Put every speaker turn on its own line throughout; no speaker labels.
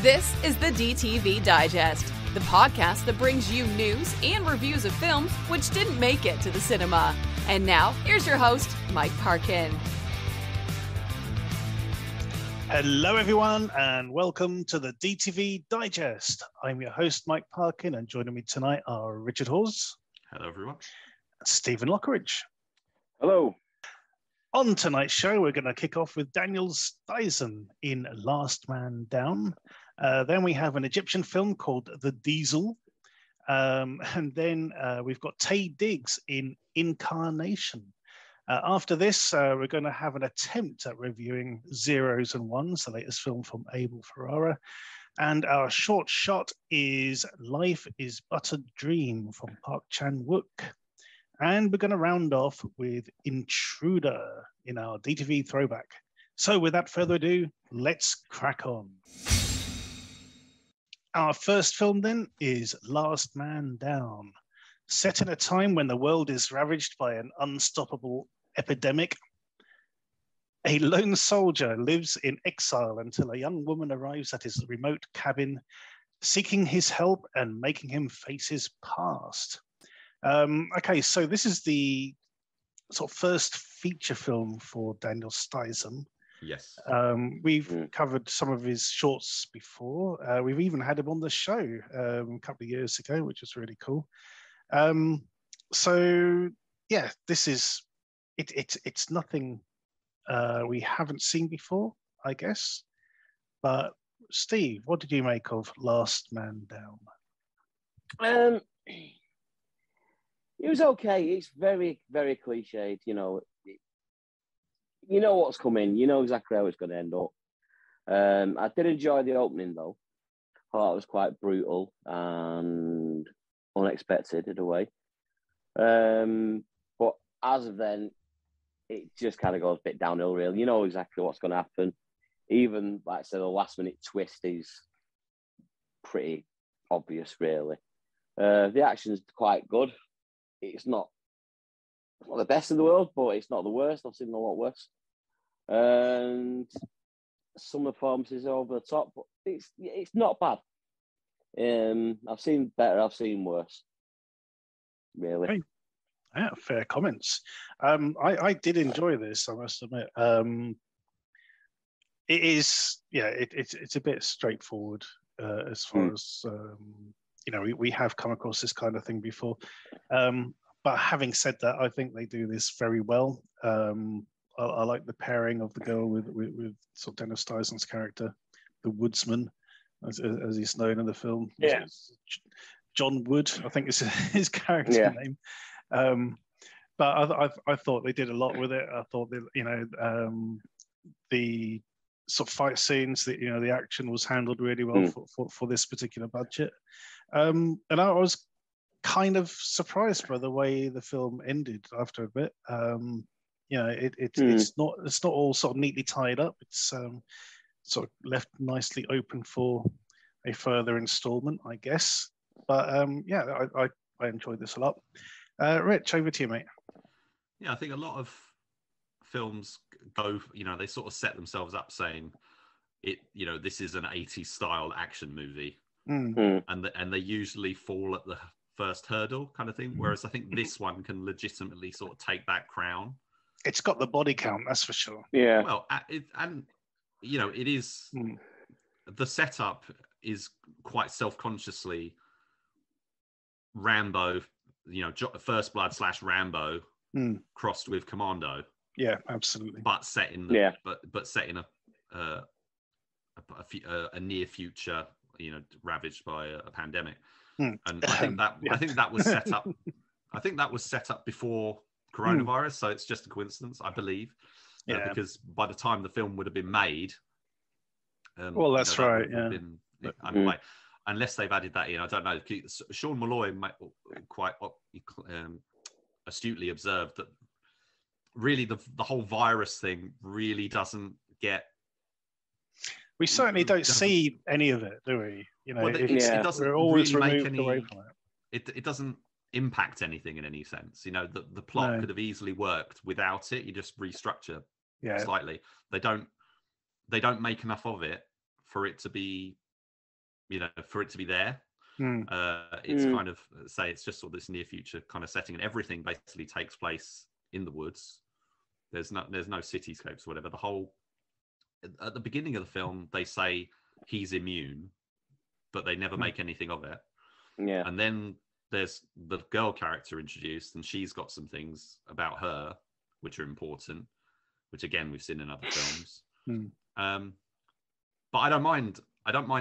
This is the DTV Digest, the podcast that brings you news and reviews of films which didn't make it to the cinema. And now, here's your host, Mike Parkin.
Hello, everyone, and welcome to the DTV Digest. I'm your host, Mike Parkin, and joining me tonight are Richard Hawes.
Hello, everyone.
And Stephen Lockridge.
Hello.
On tonight's show, we're going to kick off with Daniel Stuyvesant in Last Man Down. Then we have an Egyptian film called The Diesel. And then we've got Taye Diggs in Incarnation. After this, we're going to have an attempt at reviewing Zeros and Ones, the latest film from Abel Ferrara. And our short shot is Life is But a Dream from Park Chan-wook. And we're going to round off with Intruder in our DTV throwback. So without further ado, let's crack on. Our first film then is Last Man Down. Set in a time when the world is ravaged by an unstoppable epidemic, a lone soldier lives in exile until a young woman arrives at his remote cabin, seeking his help and making him face his past. Okay, so this is the sort of first feature film for Daniel Stuyvesant.
Yes.
We've covered some of his shorts before. We've even had him on the show a couple of years ago, which was really cool. So yeah, this is it's nothing we haven't seen before, I guess. But Steve, what did you make of Last Man Down?
It was okay. It's very, very cliched. You know what's coming. You know exactly how it's going to end up. I did enjoy the opening though. I thought it was quite brutal and unexpected in a way. But as of then, it just kind of goes a bit downhill. Really, you know exactly what's going to happen. Even like I said, the last minute twist is pretty obvious. Really, the action's quite good. It's not the best in the world, but it's not the worst. I've seen a lot worse. And some of the performances are over the top, but it's not bad. I've seen better, I've seen worse. Really.
Okay. Yeah, fair comments. I did enjoy this, I must admit. It is, yeah, it's a bit straightforward as far as we have come across this kind of thing before. But having said that, I think they do this very well. I like the pairing of the girl with sort of Dennis Stuyvesant's character, the woodsman, as he's known in the film.
Yeah.
John Wood, I think is his character name. But I thought they did a lot with it. I thought that, the sort of fight scenes, that the action was handled really well for this particular budget. And I was kind of surprised by the way the film ended after a bit. It's not all sort of neatly tied up. It's sort of left nicely open for a further installment, I guess. But I enjoyed this a lot. Rich, over to you, mate.
Yeah, I think a lot of films go, they sort of set themselves up saying this is an 80s style action movie. And they usually fall at the first hurdle kind of thing. Whereas I think this one can legitimately sort of take that crown.
It's got the body count, that's for sure.
Yeah.
Well, it is, the setup is quite self-consciously Rambo, First Blood / Rambo crossed with Commando.
Yeah, absolutely.
But set in but set in a near future, ravaged by a pandemic. And I think that was set up. I think that was set up before coronavirus, so it's just a coincidence, I believe. Because by the time the film would have been made,
well, that's right.
Unless they've added that in, I don't know. Sean Malloy quite astutely observed that really the whole virus thing really doesn't get.
We certainly don't see any of it, do we?
It doesn't
we're always
really
removed away from it.
It doesn't impact anything in any sense. The plot could have easily worked without it. You just restructure slightly. They don't make enough of it for it to be for it to be there. It's kind of it's just sort of this near future kind of setting, and everything basically takes place in the woods. There's no cityscapes or whatever. The whole at the beginning of the film they say he's immune, but they never make anything of it.
Yeah.
And then there's the girl character introduced, and she's got some things about her which are important, which again we've seen in other films. But I don't mind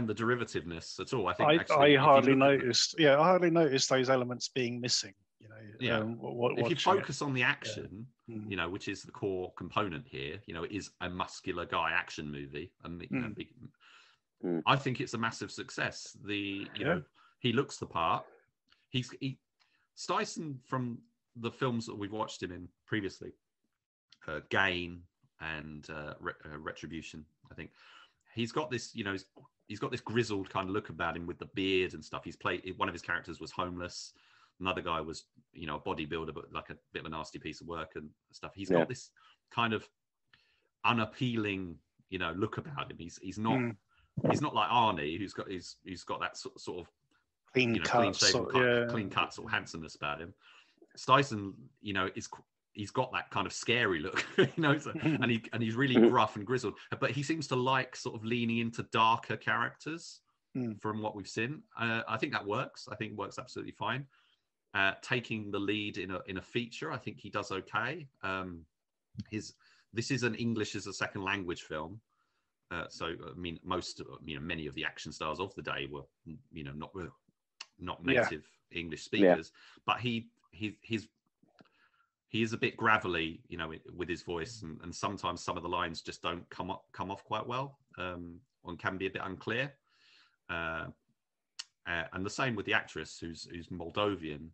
the derivativeness at all. I think
I hardly noticed. I hardly noticed those elements being missing.
If you focus on the action, which is the core component here, it is a muscular guy action movie, and I think it's a massive success. He looks the part. Stuyson, from the films that we've watched him in previously, Gain and Retribution, I think he's got this, he's got this grizzled kind of look about him with the beard and stuff. One of his characters was homeless. Another guy was, a bodybuilder, but like a bit of a nasty piece of work and stuff. He's got this kind of unappealing, look about him. He's not like Arnie, who's got that sort of clean cut sort of handsomeness about him. Stuyson, he's got that kind of scary look, and he's really gruff and grizzled. But he seems to like sort of leaning into darker characters from what we've seen. I think that works. I think it works absolutely fine. Taking the lead in a feature, I think he does okay. This is an English as a second language film. So I mean, many of the action stars of the day were, not native English speakers, but he is a bit gravelly, with his voice, and sometimes some of the lines just don't come off quite well, and can be a bit unclear. And the same with the actress, who's Moldovan.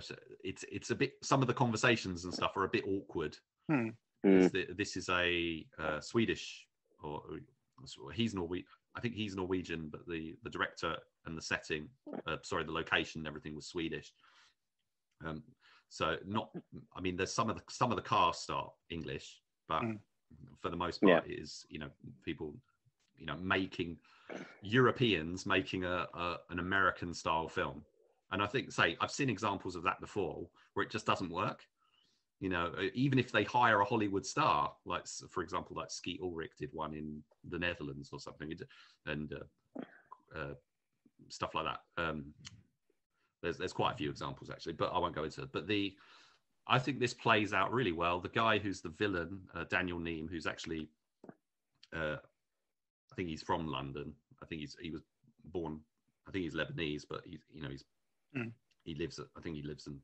So it's a bit. Some of the conversations and stuff are a bit awkward. This is a Swedish, or he's Norwegian. I think he's Norwegian, but the director and the setting, the location and everything was Swedish. So there's some of the cast are English, but for the most part, it is people, making Europeans making an American style film. And I think, I've seen examples of that before where it just doesn't work. Even if they hire a Hollywood star, like, for example, like Skeet Ulrich did one in the Netherlands or something, and stuff like that. There's quite a few examples actually, but I won't go into it. But I think this plays out really well. The guy who's the villain, Daniel Neem, who's actually, I think he's from London. I think he was born. I think he's Lebanese, but he lives and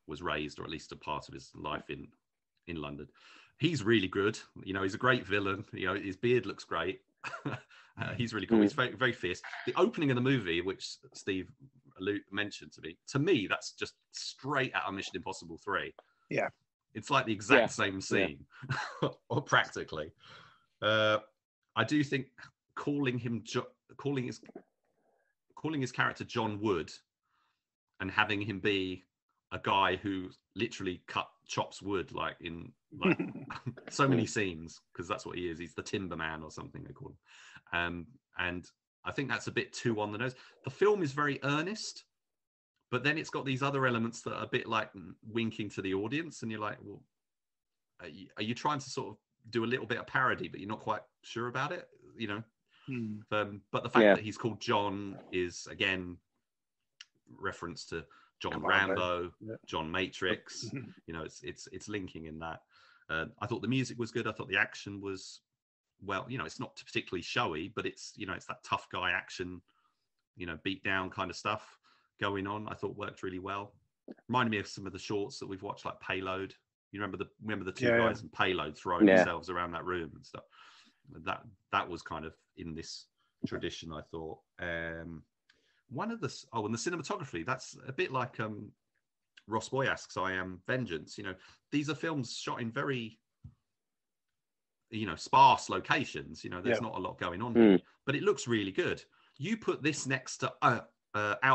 was raised, or at least a part of his life in London. He's really good. He's a great villain. His beard looks great. He's really cool. He's very, very fierce. The opening of the movie, which Steve mentioned to me, that's just straight out of Mission Impossible 3.
Yeah.
It's like the exact same scene, or practically. I do think calling his character John Wood and having him be a guy who literally chops wood like in so many scenes, because that's what he is. He's the timber man or something they call him. And I think that's a bit too on the nose. The film is very earnest, but then it's got these other elements that are a bit like winking to the audience, and you're like, well, are you trying to sort of do a little bit of parody, but you're not quite sure about it, but the fact that he's called John is, again, reference to John Rambo, John Matrix. It's linking in that. I thought the music was good. I thought the action was, it's not particularly showy, but it's that tough guy action, beat down kind of stuff going on. I thought worked really well. Reminded me of some of the shorts that we've watched, like Payload. You remember the two guys in Payload throwing themselves around that room and stuff. That was kind of in this tradition, I thought. One of the and the cinematography, that's a bit like Ross Boyask's I Am Vengeance. These are films shot in very sparse locations. There's not a lot going on here, but it looks really good. You put this next to Out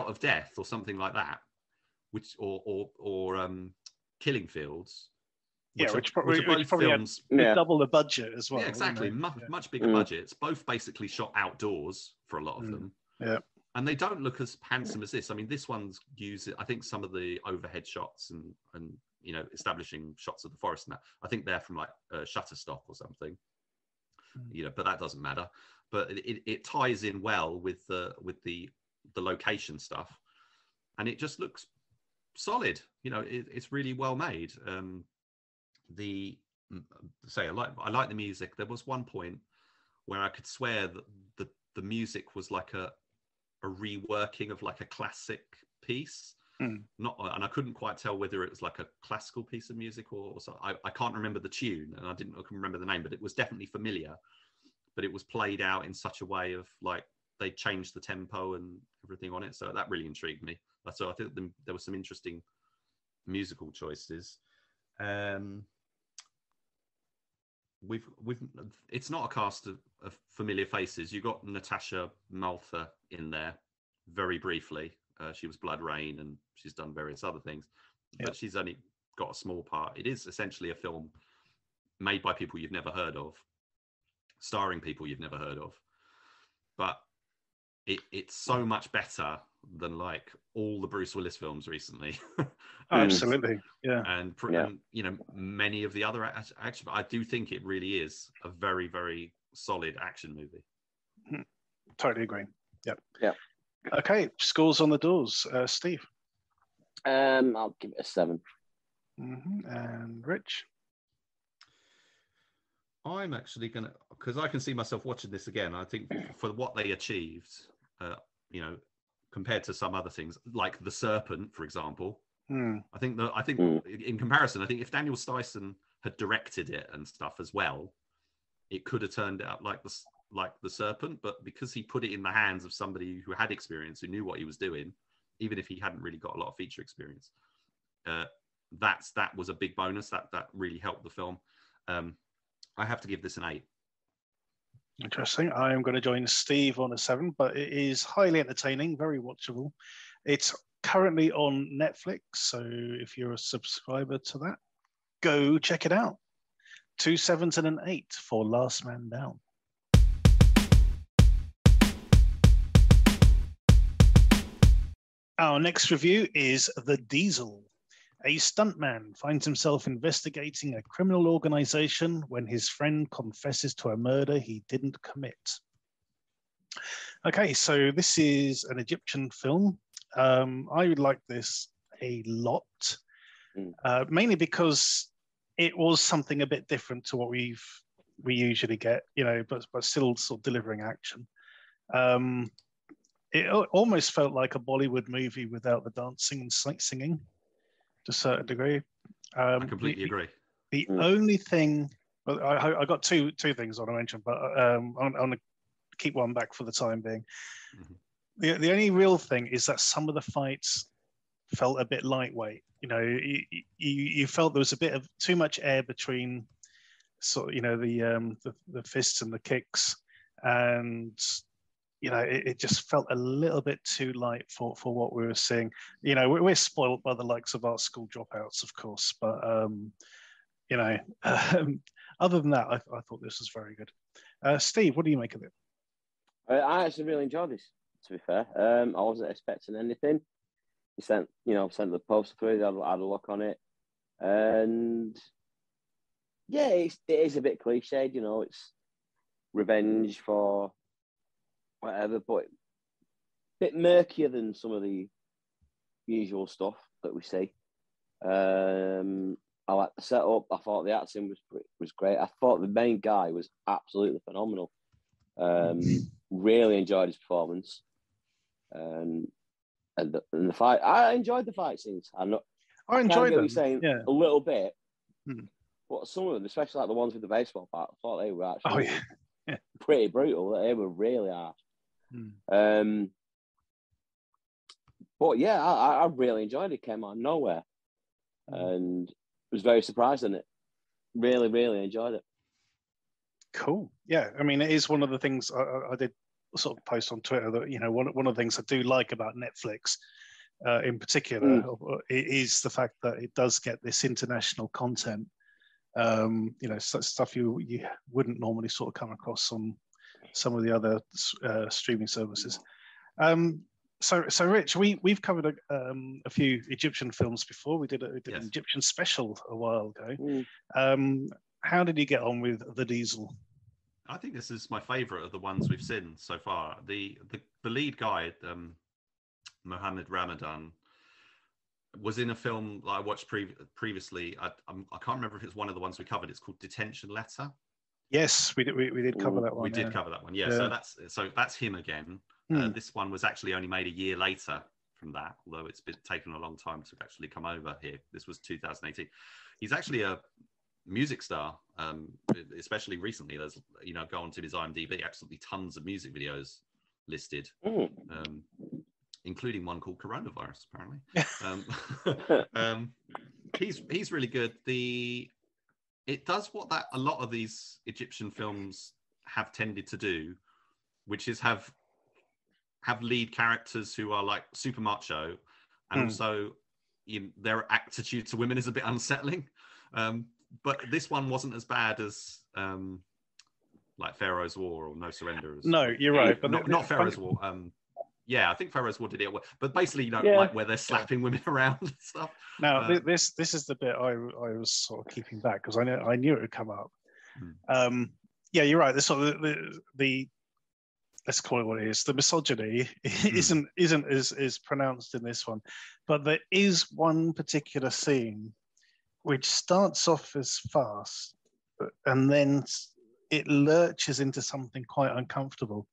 of Death or something like that, which or Killing Fields.
Which probably films, had double the budget as well.
Yeah, exactly. Much bigger budgets. Both basically shot outdoors for a lot of them.
Yeah.
And they don't look as handsome as this. I mean, this one's using, I think, some of the overhead shots and establishing shots of the forest and that. I think they're from like Shutterstock or something. But that doesn't matter. But it ties in well with the location stuff, and it just looks solid. It's really well made. I like the music. There was one point where I could swear that the music was like a reworking of like a classic piece. And I couldn't quite tell whether it was like a classical piece of music or so. I can't remember the tune, and I couldn't remember the name, but it was definitely familiar. But it was played out in such a way of like they changed the tempo and everything on it, so that really intrigued me. So I think there were some interesting musical choices. It's not a cast of familiar faces. You got Natasha Maltha in there very briefly. She was Blood Rain, and she's done various other things, but she's only got a small part. It is essentially a film made by people you've never heard of, starring people you've never heard of, but it's so much better than like all the Bruce Willis films recently.
Absolutely, yeah.
And many of the other action. I do think it really is a very, very solid action movie.
Totally agree. Yep.
Yeah.
Okay, scores on the doors. Steve?
I'll give it a 7.
And Rich?
I'm actually going to, because I can see myself watching this again. I think for what they achieved, compared to some other things, like The Serpent, for example, I think in comparison, I think if Daniel Stuyson had directed it and stuff as well, it could have turned out like the Serpent, but because he put it in the hands of somebody who had experience, who knew what he was doing, even if he hadn't really got a lot of feature experience, that was a big bonus. That really helped the film. I have to give this an 8.
Interesting. I am going to join Steve on a 7, but it is highly entertaining, very watchable. It's currently on Netflix, so if you're a subscriber to that, go check it out. 2 7s and an 8 for Last Man Down. Our next review is The Diesel. A stuntman finds himself investigating a criminal organization when his friend confesses to a murder he didn't commit. Okay, so this is an Egyptian film. I would like this a lot, mainly because it was something a bit different to what we usually get, but still sort of delivering action. It almost felt like a Bollywood movie without the dancing and singing. To a certain degree.
I completely agree.
The only thing, well, I got two things I want to mention, but I'm going to keep one back for the time being. The only real thing is that some of the fights felt a bit lightweight. You felt there was a bit of too much air between sort of, the fists and the kicks, and it just felt a little bit too light for what we were seeing. We're spoiled by the likes of Art School Dropouts, of course, but other than that, I thought this was very good. Steve, what do you make of it?
I actually really enjoyed this, to be fair. I wasn't expecting anything. He sent the poster through, I had a look on it, and yeah, it is a bit cliched, it's revenge for whatever, but a bit murkier than some of the usual stuff that we see. I like the setup. I thought the acting was great. I thought the main guy was absolutely phenomenal. Really enjoyed his performance, and the fight. I enjoyed the fight scenes.
I enjoyed them.
Saying a little bit, but some of them, especially like the ones with the baseball bat, I thought they were actually pretty brutal. They were really hard. But yeah, I really enjoyed it. It came out of nowhere, and was very surprised in it. Really, really enjoyed it.
Cool. Yeah, I mean, it is one of the things I did sort of post on Twitter that one of the things I do like about Netflix, in particular, is the fact that it does get this international content. Stuff you wouldn't normally sort of come across on some of the other streaming services. So Rich, we've covered a few Egyptian films before. We did an Egyptian special a while ago. How did you get on with The Diesel?
I think this is my favourite of the ones we've seen so far. The lead guy, Mohammed Ramadan, was in a film that I watched previously. I can't remember if it's one of the ones we covered. It's called Detention Letter.
Yes, we did cover that one.
We did cover that one. Yeah. So that's him again. This one was actually only made a year later from that, although it's been taken a long time to actually come over here. This was 2018. He's actually a music star, especially recently. There's, go onto his IMDb, absolutely tons of music videos listed, including one called Coronavirus, apparently. He's really good. It does what a lot of these Egyptian films have tended to do, which is have lead characters who are like super macho, and also their attitude to women is a bit unsettling. But this one wasn't as bad as like Pharaoh's War or No Surrender.
No, you're right, but
not Pharaoh's War. I think Pharaoh's War did it well, but basically, like where they're slapping women around and stuff.
Now, this is the bit I was sort of keeping back because I knew it would come up. You're right. This sort of the let's call it what it is. The misogyny isn't as pronounced in this one, but there is one particular scene which starts off as fast, and then it lurches into something quite uncomfortable.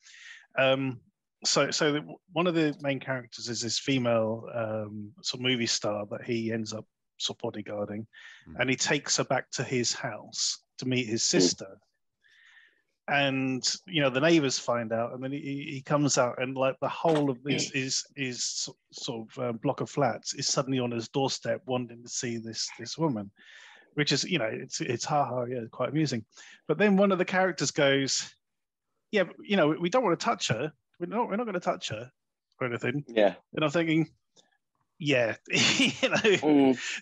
So one of the main characters is this female sort of movie star that he ends up sort of bodyguarding, and he takes her back to his house to meet his sister. And the neighbors find out, and then he comes out, and like the whole of this is sort of block of flats is suddenly on his doorstep, wanting to see this woman, which is it's quite amusing. But then one of the characters goes, "Yeah, but, we don't want to touch her. We're not going to touch her or anything."
Yeah.
And I'm thinking, this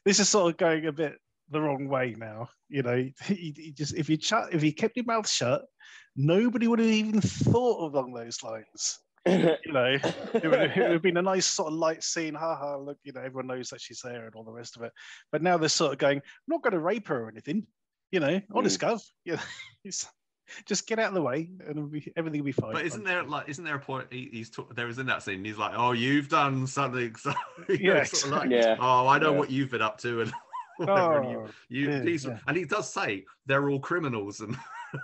is sort of going a bit the wrong way now. He just if he kept his mouth shut, nobody would have even thought along those lines. It would have been a nice sort of light scene. Look, everyone knows that she's there and all the rest of it. But now they're sort of going, I'm not going to rape her or anything. Honest gov. Just get out of the way and everything will be fine.
But isn't there a point there is in that scene? He's like, "Oh, you've done something." So, "Oh, I know what you've been up to," and whatever. And he does say they're all criminals, and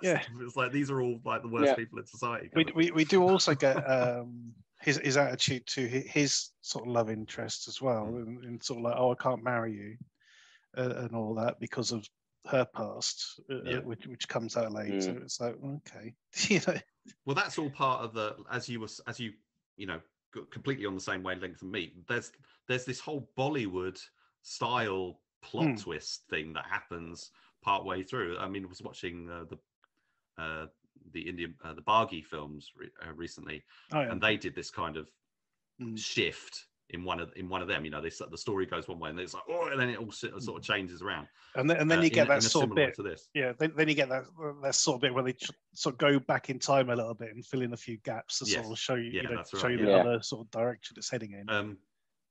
it's like these are all like the worst people in society.
We do also get his attitude to his sort of love interest as well, and sort of like, "Oh, I can't marry you," and all that because of her past, which comes out later. It's like, okay,
Well, that's all part of the as you completely on the same wavelength than me. There's this whole Bollywood style plot twist thing that happens partway through. I mean, I was watching the Indian the Baghi films recently, and they did this kind of shift in one of them. The story goes one way, and it's like, and then it all sort of changes around.
And then you get that sort of bit. To this. Yeah, then you get that sort of bit where they sort of go back in time a little bit and fill in a few gaps to sort of show you, show you the other sort of direction it's heading in.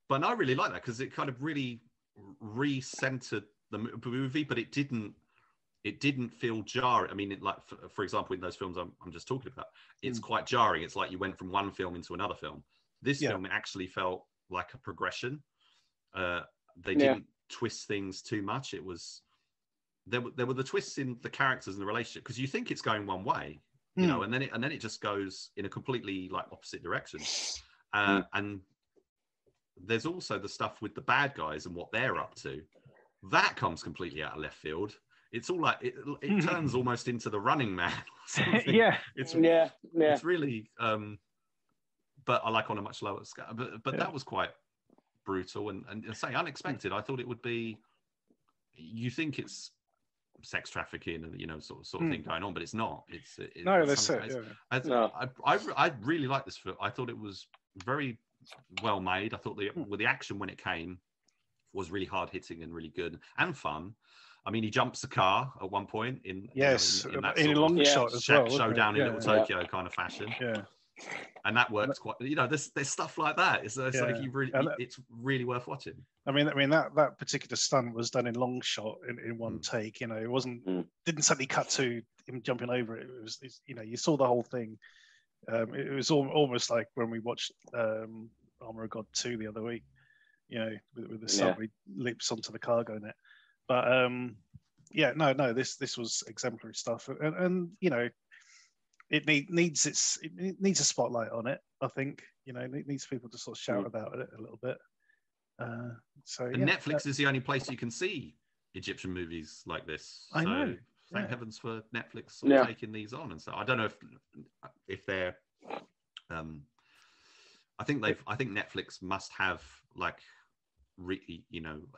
But I really like that because it kind of really re-centered the movie, but it didn't feel jarring. I mean, for example, in those films I'm just talking about, it's quite jarring. It's like you went from one film into another film. This film actually felt like a progression. They didn't twist things too much. It was there were the twists in the characters and the relationship, because you think it's going one way, and then it just goes in a completely like opposite direction. And there's also the stuff with the bad guys and what they're up to. That comes completely out of left field. It's all like it turns almost into The Running Man. It's really but I like on a much lower scale. But that was quite brutal and say unexpected. I thought it would be. You think it's sex trafficking and sort of thing going on, but it's not. I really like this film. I thought it was very well made. I thought the action when it came was really hard hitting and really good and fun. I mean, he jumps a car at one point in that
in a long shot as well,
showdown in Little Tokyo kind of fashion. and that works quite. There's stuff like that. It's like it's really worth watching.
I mean that particular stunt was done in long shot in one take. It didn't suddenly cut to him jumping over it. It was you saw the whole thing. It was almost like when we watched Armor of God 2 the other week. With the submarine leaps onto the cargo net. But this was exemplary stuff, and it needs a spotlight on it. I think it needs people to sort of shout about it a little bit.
Netflix is the only place you can see Egyptian movies like this.
I know.
Thank heavens for Netflix sort of taking these on, and so I don't know if they're. I think Netflix must have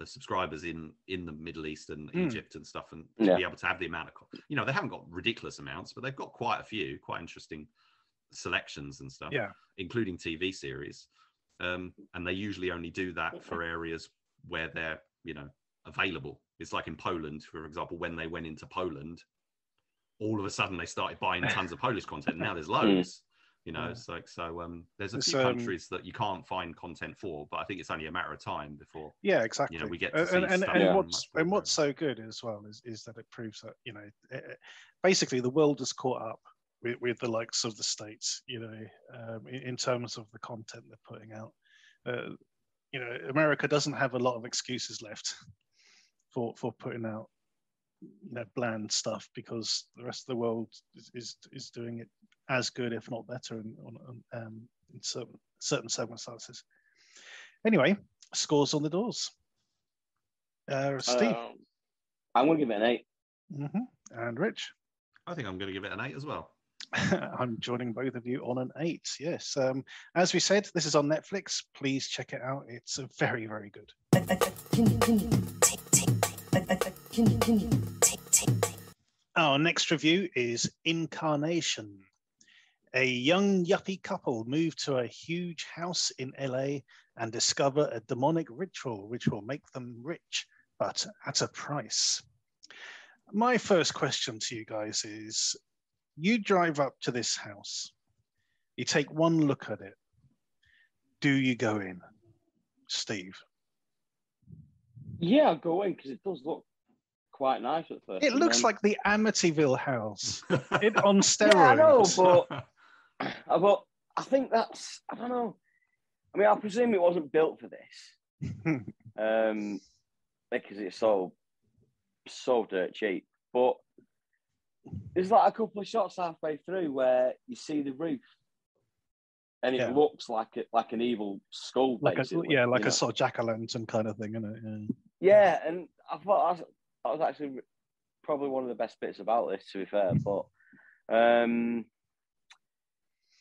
subscribers in the Middle East and Egypt and stuff, and to be able to have the amount of they haven't got ridiculous amounts, but they've got quite a few quite interesting selections and stuff, including TV series, and they usually only do that for areas where they're available. It's like in Poland, for example, when they went into Poland, all of a sudden they started buying tons of Polish content, and now there's loads. It's like there's a few countries that you can't find content for, but I think it's only a matter of time before.
Yeah, exactly.
We get to see stuff.
And what's so good as well is that it proves that basically the world is caught up with the likes of the States. In terms of the content they're putting out. America doesn't have a lot of excuses left for putting out bland stuff, because the rest of the world is doing it as good, if not better, in certain circumstances. Anyway, scores on the doors. Steve,
I'm going to give it an 8.
And Rich,
I think I'm going to give it an 8 as well.
I'm joining both of you on an 8. Yes. As we said, this is on Netflix. Please check it out. It's very, very good. Our next review is Incarnation. A young yuppie couple move to a huge house in LA and discover a demonic ritual which will make them rich, but at a price. My first question to you guys is, you drive up to this house, you take one look at it, do you go in? Steve?
Yeah, I'll go in, because it does look quite nice at first.
It looks like the Amityville house on steroids.
Yeah, I know, but I think that's, I don't know. I mean, I presume it wasn't built for this, because it's so dirt cheap. But there's like a couple of shots halfway through where you see the roof, and it looks like an evil skull, basically.
Like a sort of jack-o'-lantern kind of thing, isn't it?
Yeah, and I thought that was actually probably one of the best bits about this, to be fair. But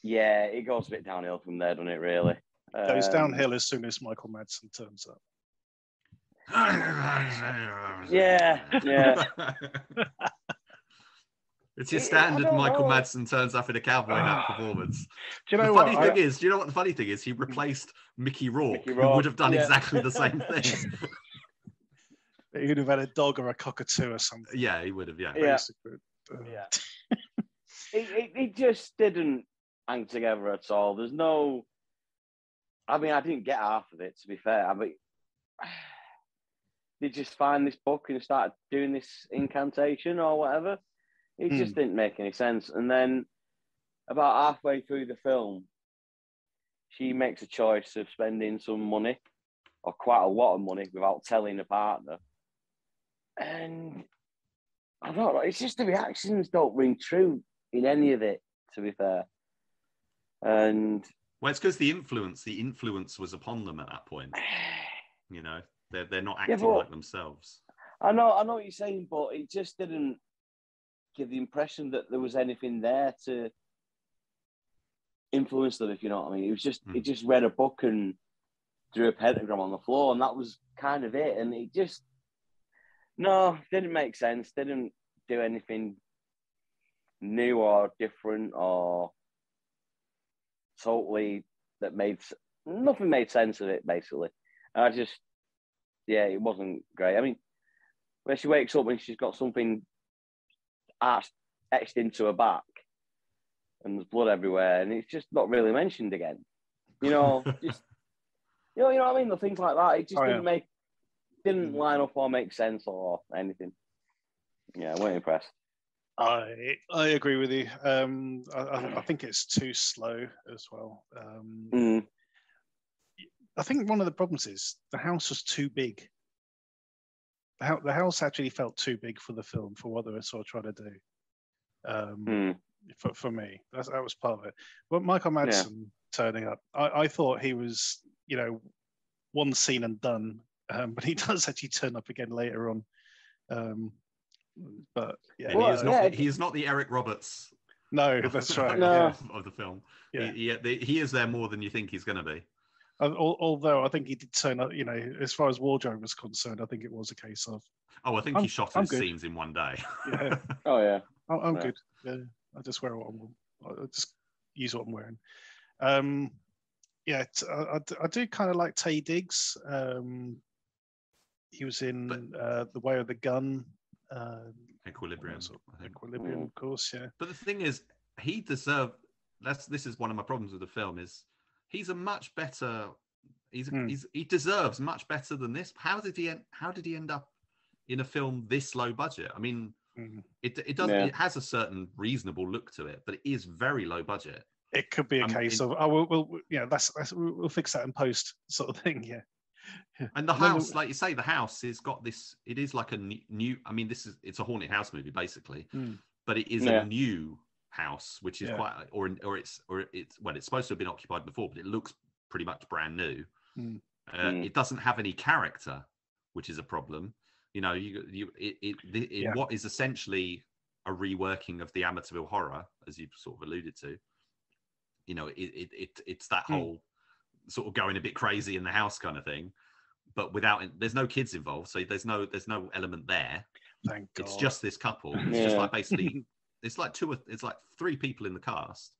it goes a bit downhill from there, doesn't it? Really,
it goes downhill as soon as Michael Madsen turns up.
Yeah.
It's your standard Michael Madsen turns up in a cowboy hat performance.
Do you know
what the funny thing is? He replaced Mickey Rourke, who would have done exactly the same thing.
He would have had a dog or a cockatoo or something.
Yeah, he would have. Yeah.
It just didn't hang together at all. There's no. I mean, I didn't get half of it, to be fair. I mean, they just find this book and start doing this incantation or whatever. It just didn't make any sense. And then about halfway through the film, she makes a choice of spending some money, or quite a lot of money, without telling her partner. And I don't know, it's just the reactions don't ring true in any of it, to be fair. And
well, it's because the influence was upon them at that point. They're not acting like themselves.
I know what you're saying, but it just didn't give the impression that there was anything there to influence them, if you know what I mean. It was just it just read a book and drew a pentagram on the floor, and that was kind of it. And it just didn't make sense. Didn't do anything new or different or totally nothing made sense of it, basically. And it wasn't great. I mean, when she wakes up and she's got something etched into her back, and there's blood everywhere, and it's just not really mentioned again. Just you know what I mean? The things like that. It just didn't line up or make sense or anything. Yeah, I wasn't impressed.
I agree with you. I think it's too slow as well. I think one of the problems is the house was too big. The house actually felt too big for the film, for what they were sort of trying to do. For me, that was part of it. But Michael Madsen turning up, I thought he was, one scene and done. But he does actually turn up again later on. But
he is not the Eric Roberts.
No, that's right.
Of the film. Yeah. He is there more than you think he's going to be.
Although I think he did turn up, as far as wardrobe was concerned, I think it was a case of.
Oh, I think he shot his scenes in one day.
Yeah.
Oh yeah.
I'm good. Yeah, I just wear what I want. I just use what I'm wearing. I do kind of like Taye Diggs. He was in The Way of the Gun.
Equilibrium.
Equilibrium, of course, yeah.
But the thing is, he deserved. This is one of my problems with the film. Is he's a much better. He deserves much better than this. How did he end up in a film this low budget? I mean, it does. It has a certain reasonable look to it, but it is very low budget.
It could be a case of we'll fix that in post sort of thing, yeah.
And the house, like you say, the house has got this. It is like a new. I mean, it's a haunted house movie basically, but it is a new house, which is quite, it's supposed to have been occupied before, but it looks pretty much brand new. It doesn't have any character, which is a problem. What is essentially a reworking of the Amityville Horror, as you sort of alluded to. It's that whole sort of going a bit crazy in the house kind of thing, but there's no kids involved, so there's no element there.
Thank God.
It's just this couple. It's just like basically it's like three people in the cast.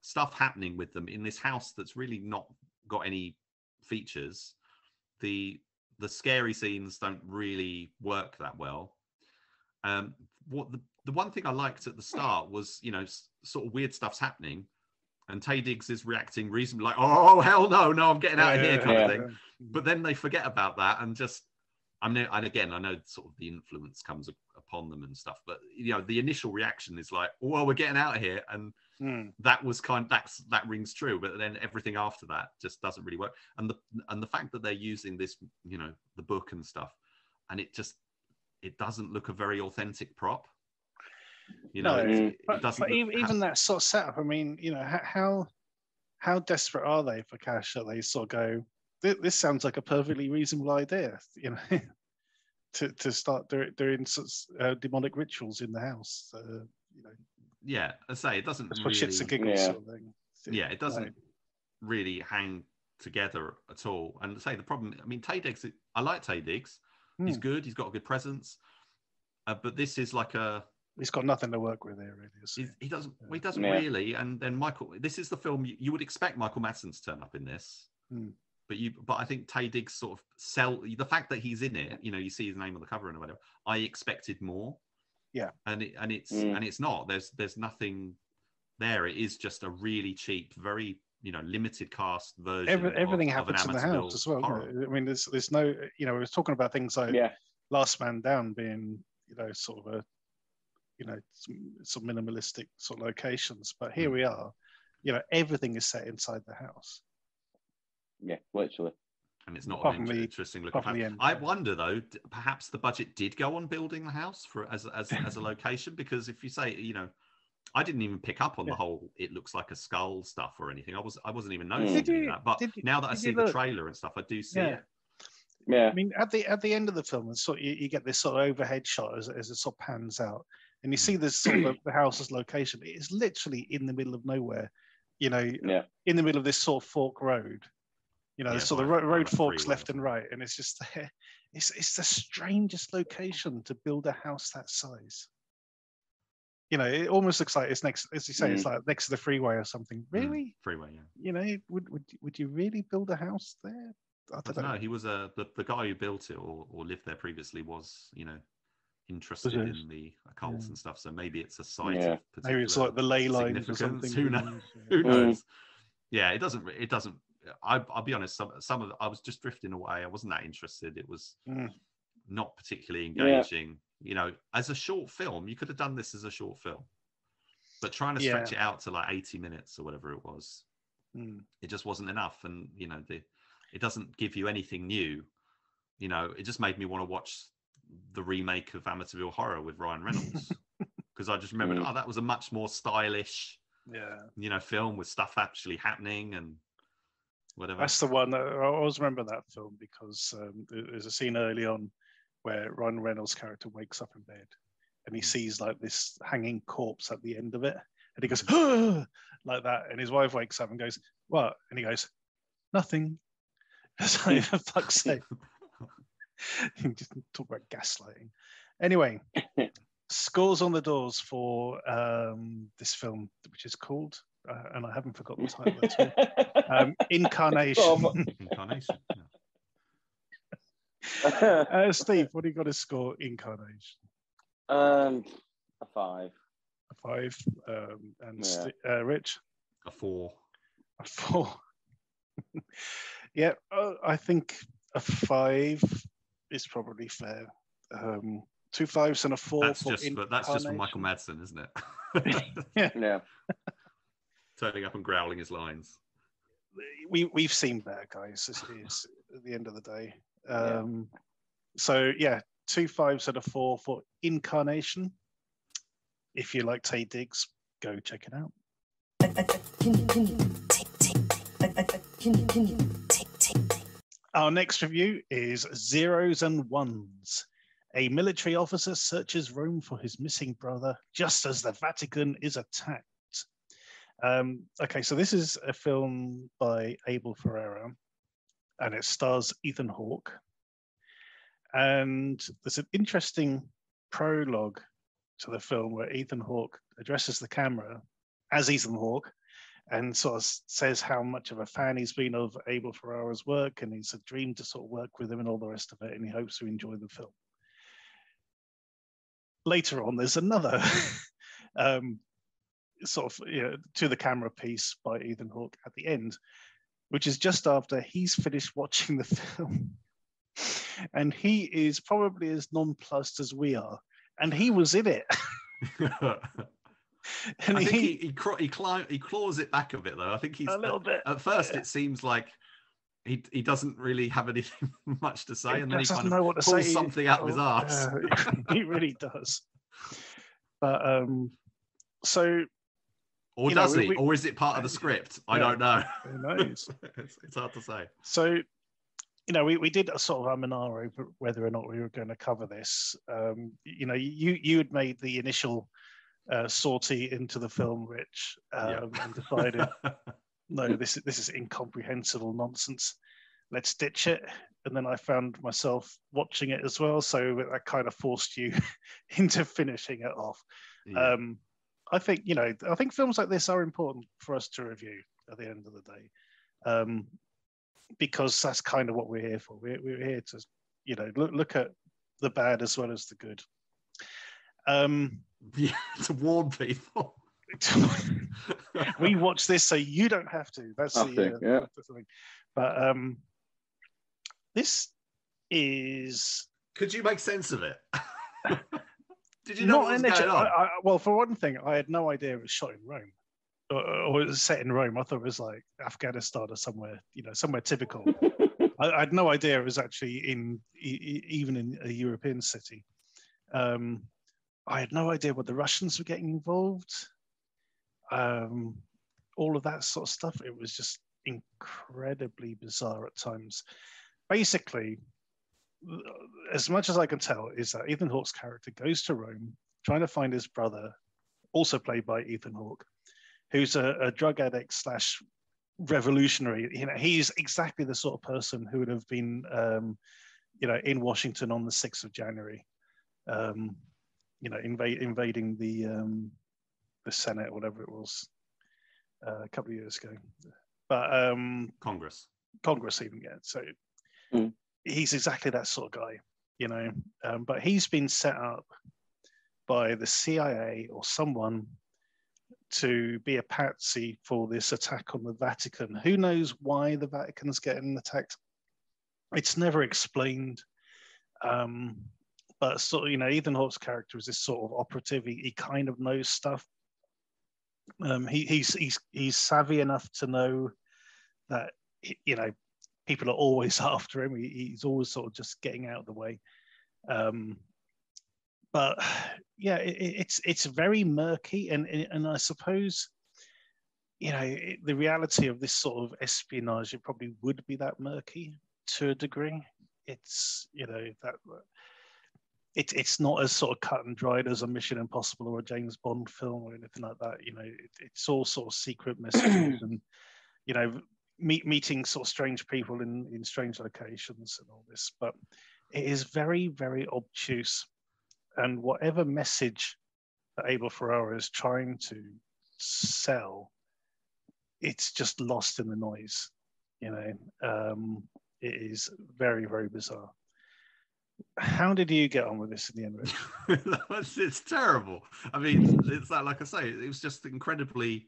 Stuff happening with them in this house that's really not got any features. The scary scenes don't really work that well. The one thing I liked at the start was, sort of weird stuff's happening, and Taye Diggs is reacting reasonably like, oh, hell no, I'm getting out of here kind of thing. But then they forget about that and just, I know sort of the influence comes upon them and stuff, but, the initial reaction is like, well, we're getting out of here. And that was that rings true. But then everything after that just doesn't really work. And the fact that they're using this, the book and stuff, and it doesn't look a very authentic prop. It doesn't. But
even that sort of setup. I mean, how desperate are they for cash that they sort of go? This sounds like a perfectly reasonable idea, to start doing such demonic rituals in the house.
Yeah, I say it doesn't.
That's for shits and giggles sort of thing.
Yeah, it doesn't really hang together at all. And say the problem. I mean, Taye Diggs. I like Taye Diggs. He's good. He's got a good presence. But this is like a.
He's got nothing to work with there, really.
He doesn't. Well, he doesn't really. And then Michael. This is the film you would expect Michael Madsen to turn up in this. But I think Taye Diggs sort of sell the fact that he's in it. You see his name on the cover and whatever. I expected more.
Yeah.
And it's not. There's nothing there. It is just a really cheap, very limited cast version.
Everything happens in the house as well. I mean, there's no. We were talking about things like Last Man Down being sort of a. Some minimalistic sort of locations, but here we are. Everything is set inside the house.
Yeah, literally.
And it's not an interesting looking house. I wonder though, perhaps the budget did go on building the house as a location, because if you say, I didn't even pick up on the whole it looks like a skull stuff or anything. I wasn't even noticing that. But now that I see the trailer and stuff, I do see it.
Yeah.
I mean, at the end of the film, sort of, you get this sort of overhead shot as it sort of pans out. And you see this sort of the house's location. It is literally in the middle of nowhere, in the middle of this sort of fork road. So the road forks left and right, and it's just it's the strangest location to build a house that size. It almost looks like it's next, as you say, it's like next to the freeway or something. Really?
Freeway, yeah.
Would you really build a house there?
I don't know. He was the guy who built it or lived there previously was, interested in the occult and stuff. So maybe it's a site of particular
maybe it's like the ley lines or something.
Who knows? Who knows? Yeah, it doesn't. I'll be honest. Some of I was just drifting away. I wasn't that interested. It was not particularly engaging. You know, as a short film, you could have done this as a short film, but trying to stretch it out to like 80 minutes or whatever it was, it just wasn't enough. And you know, it doesn't give you anything new. You know, it just made me want to watch the remake of Amityville Horror with Ryan Reynolds, because I just remembered, that was a much more stylish, you know, film with stuff actually happening and whatever.
That's the one that I always remember, that film, because there's a scene early on where Ryan Reynolds' character wakes up in bed and he sees like this hanging corpse at the end of it, and he goes like that, and his wife wakes up and goes, "What?" And he goes, "Nothing." It's like, for fuck's sake. Just talk about gaslighting. Anyway, scores on the doors for this film, which is called, and I haven't forgotten the title at all, Incarnation.
Incarnation.
Steve, what do you got to score Incarnation?
A 5.
A 5. And Rich?
A 4.
A 4. Yeah, I think a 5 is probably fair. 2 5s and a 4.
That's just for Michael Madsen, isn't it?
Yeah.
Turning up and growling his lines.
We've seen better, guys. This is at the end of the day. So yeah, 2 5s and a 4 for Incarnation. If you like Taye Diggs, go check it out. Our next review is Zeros and Ones. A military officer searches Rome for his missing brother just as the Vatican is attacked. Okay, so this is a film by Abel Ferrara, and it stars Ethan Hawke. And there's an interesting prologue to the film where Ethan Hawke addresses the camera as Ethan Hawke and sort of says how much of a fan he's been of Abel Ferrara's work, and he's a dream to sort of work with him and all the rest of it, and he hopes to enjoy the film. Later on, there's another sort of to the camera piece by Ethan Hawke at the end, which is just after he's finished watching the film. And he is probably as nonplussed as we are. And he was in it.
And I think he claws it back a bit, though. I think he's
a little bit.
At first, it seems like he doesn't really have anything much to say, and then he kind of pulls something out of his arse.
He really does. But so.
Or does he? Or is it part of the script? I don't know.
Who knows?
It's hard to say.
So, we did a sort of over whether or not we were going to cover this. You had made the initial sortie into the film, Rich, and decided, no, this is incomprehensible nonsense. Let's ditch it. And then I found myself watching it as well, so that kind of forced you into finishing it off. Yeah. I think films like this are important for us to review at the end of the day, because that's kind of what we're here for. We're here to, look at the bad as well as the good.
To warn people.
We watch this so you don't have to. That's the thing. But this is.
Could you make sense of it? Did you know what was going on?
Well, for one thing, I had no idea it was shot in Rome, or it was set in Rome. I thought it was like Afghanistan or somewhere, somewhere typical. I had no idea it was actually even in a European city. I had no idea what the Russians were getting involved. All of that sort of stuff. It was just incredibly bizarre at times. Basically, as much as I can tell, is that Ethan Hawke's character goes to Rome trying to find his brother, also played by Ethan Hawke, who's a drug addict / revolutionary. He's exactly the sort of person who would have been, in Washington on the 6th of January, invading the Senate or whatever it was a couple of years ago. But Congress even, yeah. So. He's exactly that sort of guy. you know. But he's been set up by the CIA or someone to be a patsy for this attack on the Vatican. Who knows why the Vatican's getting attacked? It's never explained. But sort of, you know, Ethan Hawke's character is this sort of operative. He kind of knows stuff. He's savvy enough to know that, you know, people are always after him. He's always sort of just getting out of the way. But yeah, it's very murky, and I suppose, you know, the reality of this sort of espionage, it probably would be that murky to a degree. It's, you know, that it's not as sort of cut and dried as a Mission Impossible or a James Bond film or anything like that. You know, it's all sort of secret messages and, you know, meeting sort of strange people in strange locations and all this. But it is very, very obtuse. And whatever message that Abel Ferrara is trying to sell, it's just lost in the noise. You know, it is very, very bizarre. How did you get on with this in the end, Rich?
It's terrible. I mean, it's like I say, it was just incredibly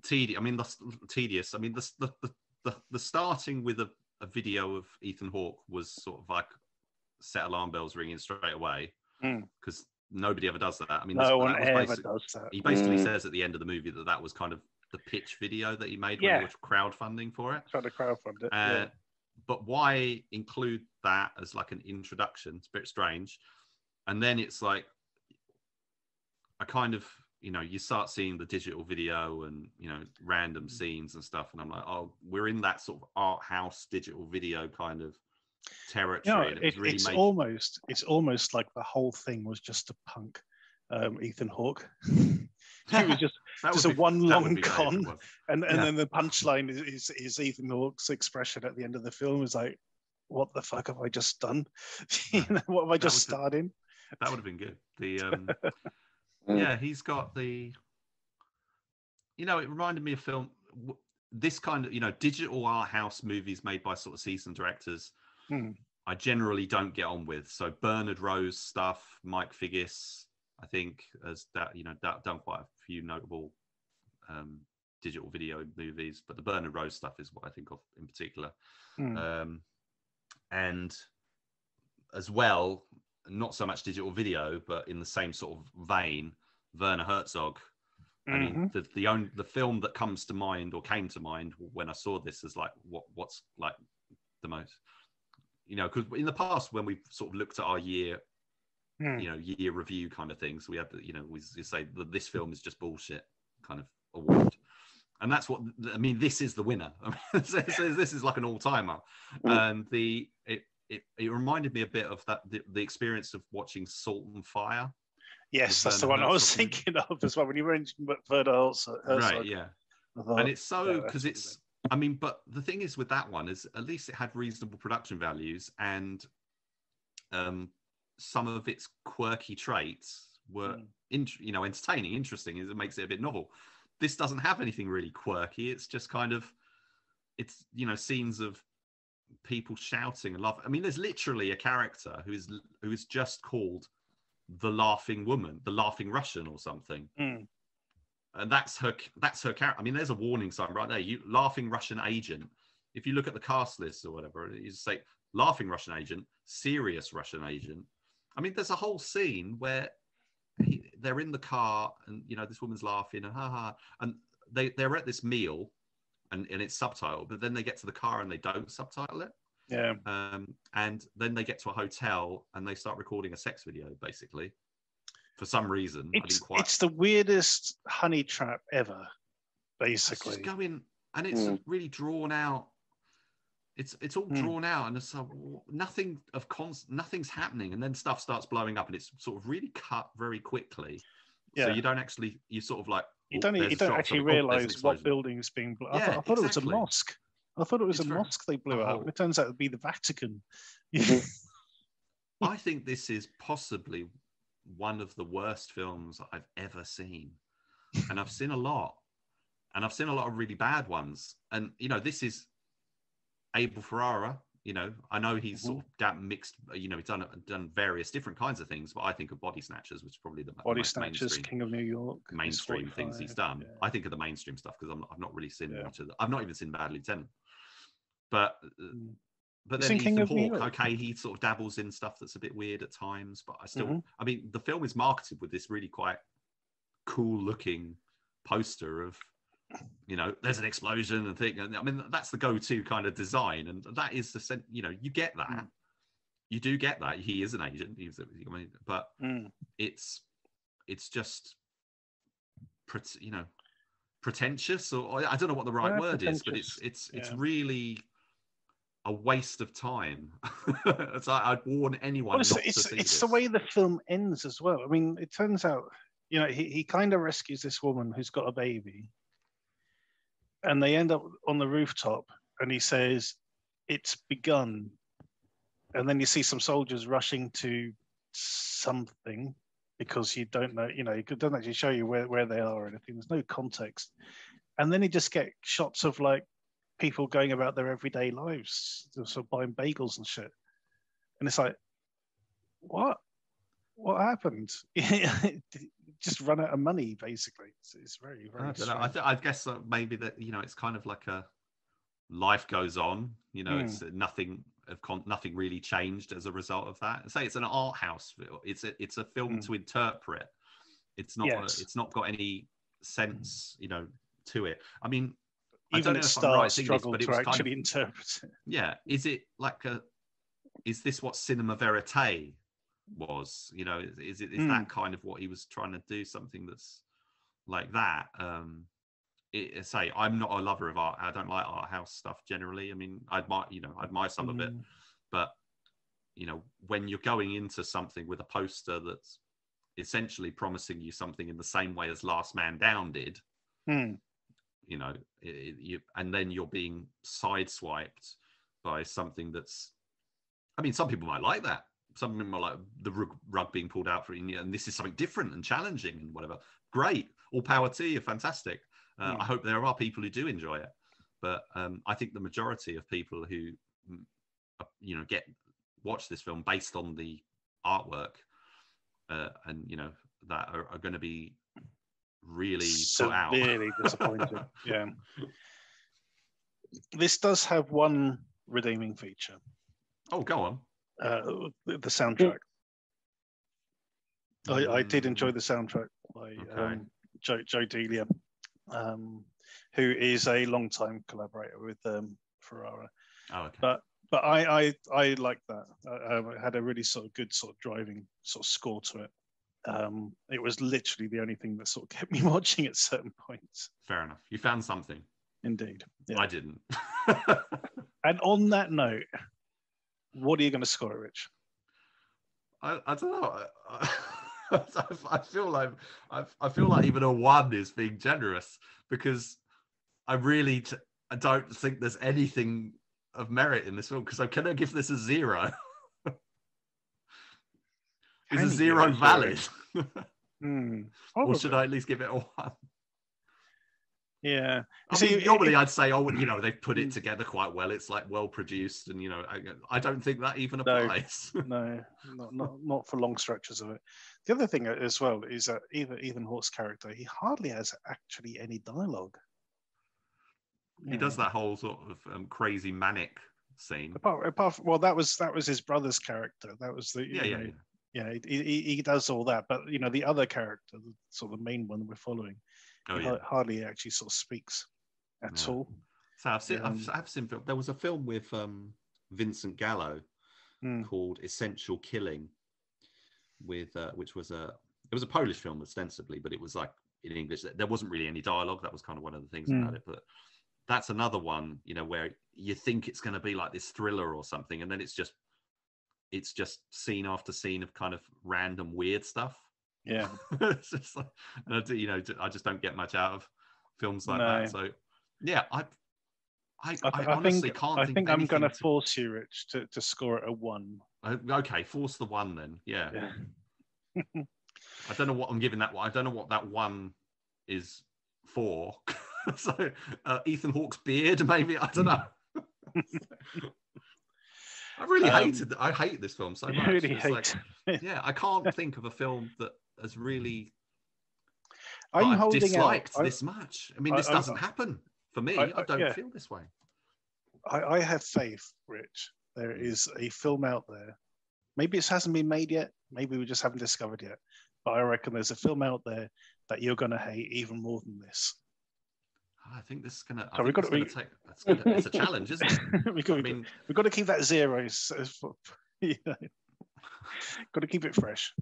tedious. I mean, tedious. I mean, the starting with a video of Ethan Hawke was sort of like set alarm bells ringing straight away, because nobody ever does that. I mean,
no one ever does that.
He basically says at the end of the movie that was kind of the pitch video that he made when he was crowdfunding for it.
Trying to crowdfund it.
But why include that as like an introduction? It's a bit strange. And then it's like, I kind of, you know, you start seeing the digital video and, you know, random scenes and stuff. And I'm like, oh, we're in that sort of art house digital video kind of territory.
You know, it's almost like the whole thing was just to punk Ethan Hawke. It was just a one long con, and then the punchline is Ethan Hawke's expression at the end of the film is like, "What the fuck have I just done? You know, what have I just started?"
That would have been good. The he's got the. You know, it reminded me of film. This kind of, you know, digital art house movies made by sort of seasoned directors. I generally don't get on with. So Bernard Rose stuff, Mike Figgis, I think, has that, you know, done quite a few notable digital video movies, but the Bernard Rose stuff is what I think of in particular. And as well, not so much digital video, but in the same sort of vein, Werner Herzog. I mean, the film that comes to mind or came to mind when I saw this is like what's like the most, you know, because in the past when we've sort of looked at our year, you know, year review kind of things, we have, you know, we say that this film is just bullshit kind of award, and that's what I mean. This is the winner. I mean, this is like an all-timer, and it reminded me a bit of that the experience of watching Salt and Fire.
Yes, that's the one I was thinking of as well when you mentioned Werner Herzog.
Right, yeah, and it's so because it's. I mean, but the thing is with that one is at least it had reasonable production values, and some of its quirky traits were, you know, entertaining, interesting. It makes it a bit novel. This doesn't have anything really quirky. It's just kind of, it's, you know, scenes of people shouting and laughing. I mean, there's literally a character who is just called the Laughing Woman, the Laughing Russian or something. And that's her character. I mean, there's a warning sign right there. You Laughing Russian Agent. If you look at the cast list or whatever, you say Laughing Russian Agent, Serious Russian Agent. I mean, there's a whole scene where they're in the car and, you know, this woman's laughing and and they're at this meal and it's subtitled, but then they get to the car and they don't subtitle it.
Yeah.
And then they get to a hotel and they start recording a sex video, basically, for some reason.
It's the weirdest honey trap ever, basically.
It's just going, and it's really drawn out. It's all drawn out, and it's nothing's happening, and then stuff starts blowing up, and it's sort of really cut very quickly. Yeah. So you don't actually, you sort of like
you don't actually realise what building's being blown. I thought it was a mosque. I thought it was a mosque they blew up. It turns out to be the Vatican.
I think this is possibly one of the worst films I've ever seen, and I've seen a lot, and I've seen a lot of really bad ones, and you know, this is Abel Ferrara, You know, I know he's sort of got mixed. You know, he's done various different kinds of things, but I think of Body Snatchers, which is probably the
Body
most
Snatchers, King of New York,
mainstream things he's done. Yeah. I think of the mainstream stuff because I've not really seen much of. I've not even seen Bad Lieutenant, but then Ethan Hawke, okay, he sort of dabbles in stuff that's a bit weird at times, but I still, I mean, the film is marketed with this really quite cool looking poster of, you know, there's an explosion and thing, and I mean that's the go-to kind of design, and that is the, you know, you get that, you do get that. He is an agent, but it's just, you know, pretentious, or I don't know what the right word is, but it's really a waste of time. So I'd warn anyone not to see this.
It's the way the film ends as well. I mean, it turns out, you know, he kind of rescues this woman who's got a baby, and they end up on the rooftop, and he says, "It's begun." And then you see some soldiers rushing to something because you don't know, you know, it doesn't actually show you where they are or anything. There's no context. And then you just get shots of like people going about their everyday lives, sort of buying bagels and shit. And it's like, what happened? Just run out of money, basically. It's very, very strange.
I guess maybe that, you know, it's kind of like a life goes on, you know, it's nothing really changed as a result of that. Say it's an art house film. It's a film to interpret. It's not it's not got any sense, you know, to it. I mean,
even its stars struggle to actually interpret it.
Yeah, is this what cinema verite was? You know, is that kind of what he was trying to do? Something that's like that. Say I'm not a lover of art. I don't like art house stuff generally. I mean, I admire some of it, but you know, when you're going into something with a poster that's essentially promising you something in the same way as Last Man Down did, you know, and then you're being sideswiped by something that's, I mean, some people might like that. Some people might like the rug being pulled out for you, and this is something different and challenging and whatever. Great, all power to you, fantastic. I hope there are people who do enjoy it, but I think the majority of people who, you know, watch this film based on the artwork, and you know, that are going to be really put out.
Severely disappointed. Yeah. This does have one redeeming feature.
Oh, go on.
The soundtrack. I did enjoy the soundtrack by Joe Delia, who is a long-time collaborator with Ferrara.
Oh, okay.
But I like that. It had a really sort of good sort of driving sort of score to it. It was literally the only thing that sort of kept me watching at certain points.
Fair enough. You found something.
Indeed. Yeah.
I didn't.
And on that note, what are you going to score it, Rich?
I don't know. I feel like even a 1 is being generous, because I really I don't think there's anything of merit in this film. Because I cannot give this a 0. Is a 0 valid? Or should I at least give it a 1?
Yeah.
I mean, normally I'd say, oh, you know, they've put it together quite well. It's like well produced, and you know, I don't think that even applies.
No, not for long stretches of it. The other thing as well is that Ethan Hawke's character, he hardly has actually any dialogue.
He does that whole sort of crazy manic scene.
Apart from, well, that was his brother's character. That was the yeah. He does all that, but you know, the other character, the sort of main one we're following, hardly actually sort of speaks at all.
So I've seen there was a film with Vincent Gallo called Essential Killing, with which was it was a Polish film ostensibly, but it was like in English. There wasn't really any dialogue. That was kind of one of the things about it. But that's another one, you know, where you think it's going to be like this thriller or something, and then it's just scene after scene of kind of random weird stuff.
Yeah.
It's just like, you know, I just don't get much out of films like that. So yeah, I honestly can't.
I think I'm going to force you, Rich, to score it a 1.
Okay, force the 1 then. Yeah. I don't know what I'm giving that one. I don't know what that 1 is for. So Ethan Hawke's beard, maybe. I don't know. I really I hate this film so much.
Really
yeah, I can't think of a film that has really
disliked
this much. I mean, this doesn't happen for me. I don't feel this way.
I have faith, Rich. There is a film out there. Maybe it hasn't been made yet. Maybe we just haven't discovered yet. But I reckon there's a film out there that you're going to hate even more than this.
I think this is going to. It's a challenge, isn't it?
we've got to keep that zero. Got to keep it fresh.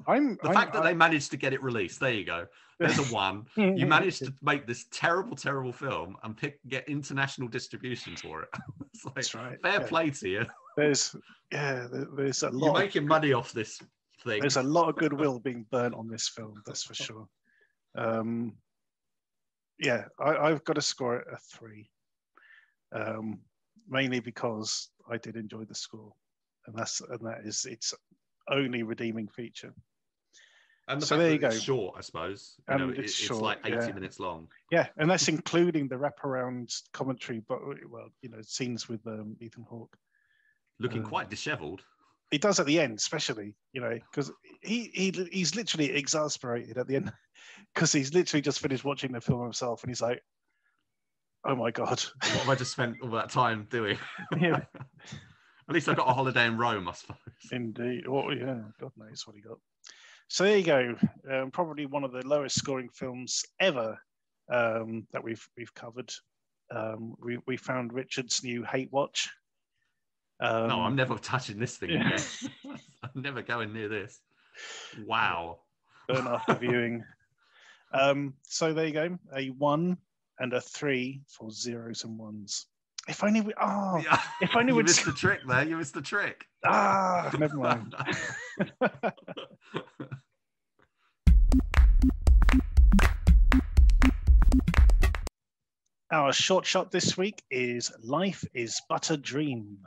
The fact that they managed to get it released. There you go. There's a one. You managed to make this terrible, terrible film and get international distribution for it. It's like, that's right. Fair play to you.
There's a lot.
You're making money off this thing.
There's a lot of goodwill being burnt on this film. That's for sure. I've got to score it a 3, mainly because I did enjoy the score, and that is its only redeeming feature.
And there you go. It's short, I suppose. It's short, like 80 minutes long.
Yeah, and that's including the wraparound commentary, but scenes with Ethan Hawke
looking quite dishevelled.
He does at the end, especially, because he's literally exasperated at the end, because he's literally just finished watching the film himself, and he's like, "Oh my God,
what have I just spent all that time doing?"
Yeah.
At least I got a holiday in Rome, I suppose.
Indeed. Oh yeah, God knows what he got. So there you go. Probably one of the lowest scoring films ever that we've covered. We found Richard's new hate watch.
No, I'm never touching this thing again. I'm never going near this. Wow.
Burn after viewing. So there you go. A 1 and a 3 for zeros and ones. If only we. Oh, if only
you missed the trick there. You missed the trick.
Never mind. Our short shot this week is Life is But a Dream.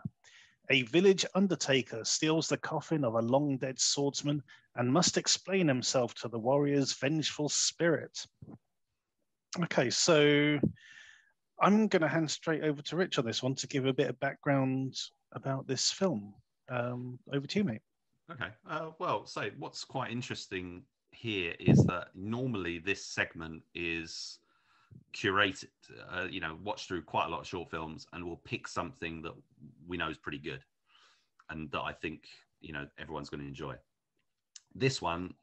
A village undertaker steals the coffin of a long-dead swordsman and must explain himself to the warrior's vengeful spirit. Okay, so I'm going to hand straight over to Rich on this one to give a bit of background about this film. Over to you, mate.
Okay. So what's quite interesting here is that normally this segment is curated, watched through quite a lot of short films, and we'll pick something that we know is pretty good and that I think, everyone's going to enjoy. This one,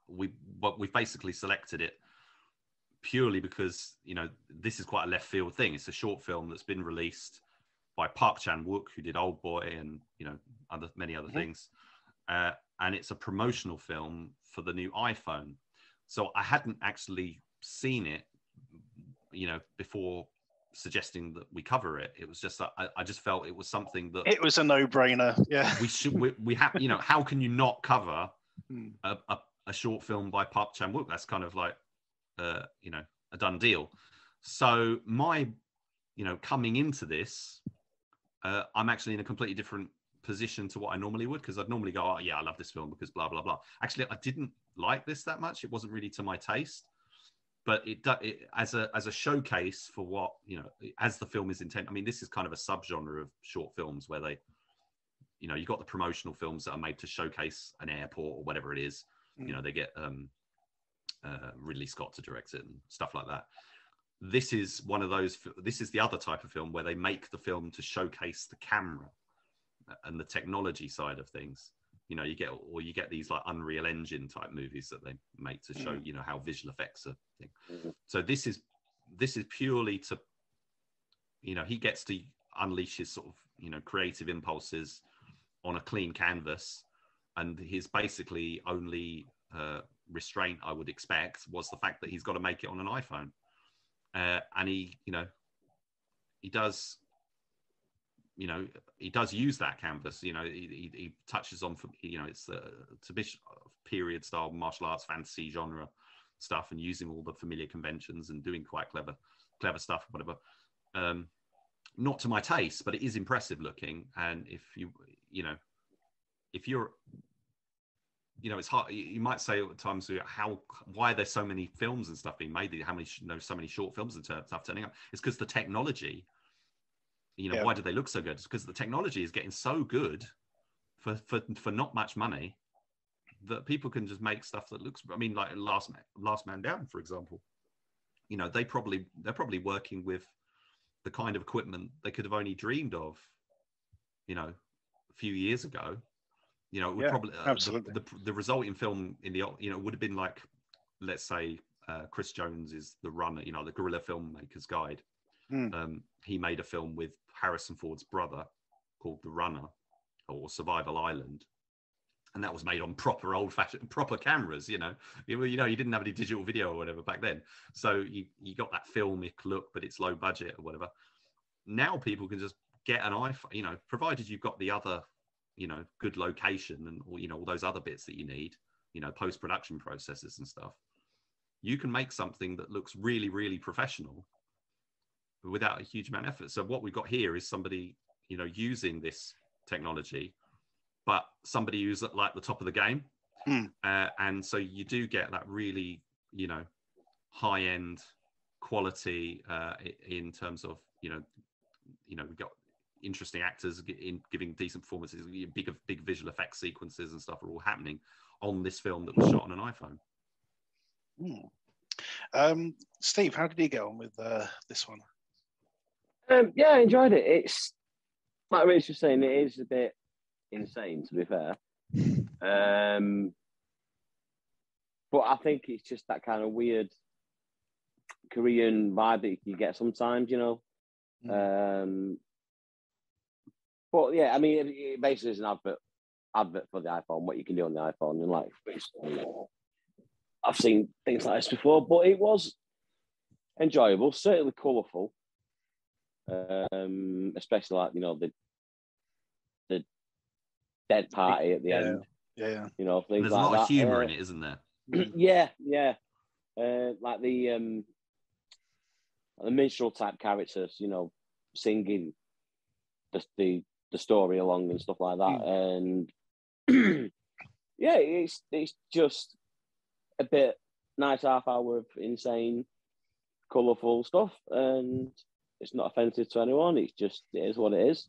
we've basically selected it purely because, this is quite a left field thing. It's a short film that's been released by Park Chan-wook, who did Old Boy and, many other things. And it's a promotional film for the new iPhone. So I hadn't actually seen it, before suggesting that we cover it. It was just that I just felt it was something that it
was a no-brainer. Yeah,
we have. How can you not cover a short film by Park Chan-wook? That's kind of like a done deal. So my coming into this, I'm actually in a completely different position to what I normally would, because I'd normally go, oh yeah, I love this film because blah blah blah. Actually, I didn't like this that much. It wasn't really to my taste. But it as a showcase for what, as the film is intended. I mean, this is kind of a subgenre of short films where they, you've got the promotional films that are made to showcase an airport or whatever it is. They get Ridley Scott to direct it and stuff like that. This is one of those. This is the other type of film where they make the film to showcase the camera and the technology side of things. You get these like Unreal Engine type movies that they make to show, how visual effects are thing. So this is purely to, he gets to unleash his sort of, creative impulses on a clean canvas. And his basically only restraint, I would expect, was the fact that he's got to make it on an iPhone. And he does use that canvas. He touches on, it's a bit period style martial arts fantasy genre stuff, and using all the familiar conventions and doing quite clever stuff, whatever. Not to my taste, but it is impressive looking. And if you're, it's hard. You might say at times, why there's so many films and stuff being made? So many short films and stuff turning up. It's because the technology You know, why do they look so good? It's because the technology is getting so good for not much money that people can just make stuff that looks. I mean, like Last Man Down, for example. You know, they're probably working with the kind of equipment they could have only dreamed of, you know, a few years ago. You know, it would probably
absolutely.
The resulting film in the, you know, would have been like, let's say, Chris Jones is The Runner, you know, the Guerrilla Filmmaker's Guide. He made a film with Harrison Ford's brother called The Runner or Survival Island. And that was made on proper old-fashioned, proper cameras, you know. You didn't have any digital video or whatever back then. So you got that filmic look, but it's low budget or whatever. Now people can just get an iPhone, you know, provided you've got the other, you know, good location and, you know, all those other bits that you need, you know, post-production processes and stuff. You can make something that looks really, really professional without a huge amount of effort. So what we've got here is somebody, you know, using this technology, but somebody who's at like the top of the game. And so you do get that really, you know, high-end quality in terms of, you know, we've got interesting actors in giving decent performances. Big visual effects sequences and stuff are all happening on this film that was shot on an
iPhone. Steve, how did you get on with this one?
Yeah, I enjoyed it. It's like Rich was saying, it is a bit insane, to be fair. But I think it's just that kind of weird Korean vibe that you get sometimes, you know. But yeah, I mean, it basically is an advert for the iPhone, what you can do on the iPhone, and like, I've seen things like this before, but it was enjoyable, certainly colourful, especially like, you know, the dead party at the end.
Yeah.
You know, things
there's
like
a lot
that.
of humour in it, isn't there?
Yeah. Like the minstrel type characters, you know, singing the story along and stuff like that. And yeah, it's just a bit nice half hour of insane, colourful stuff, and it's not offensive to anyone. It is what it is.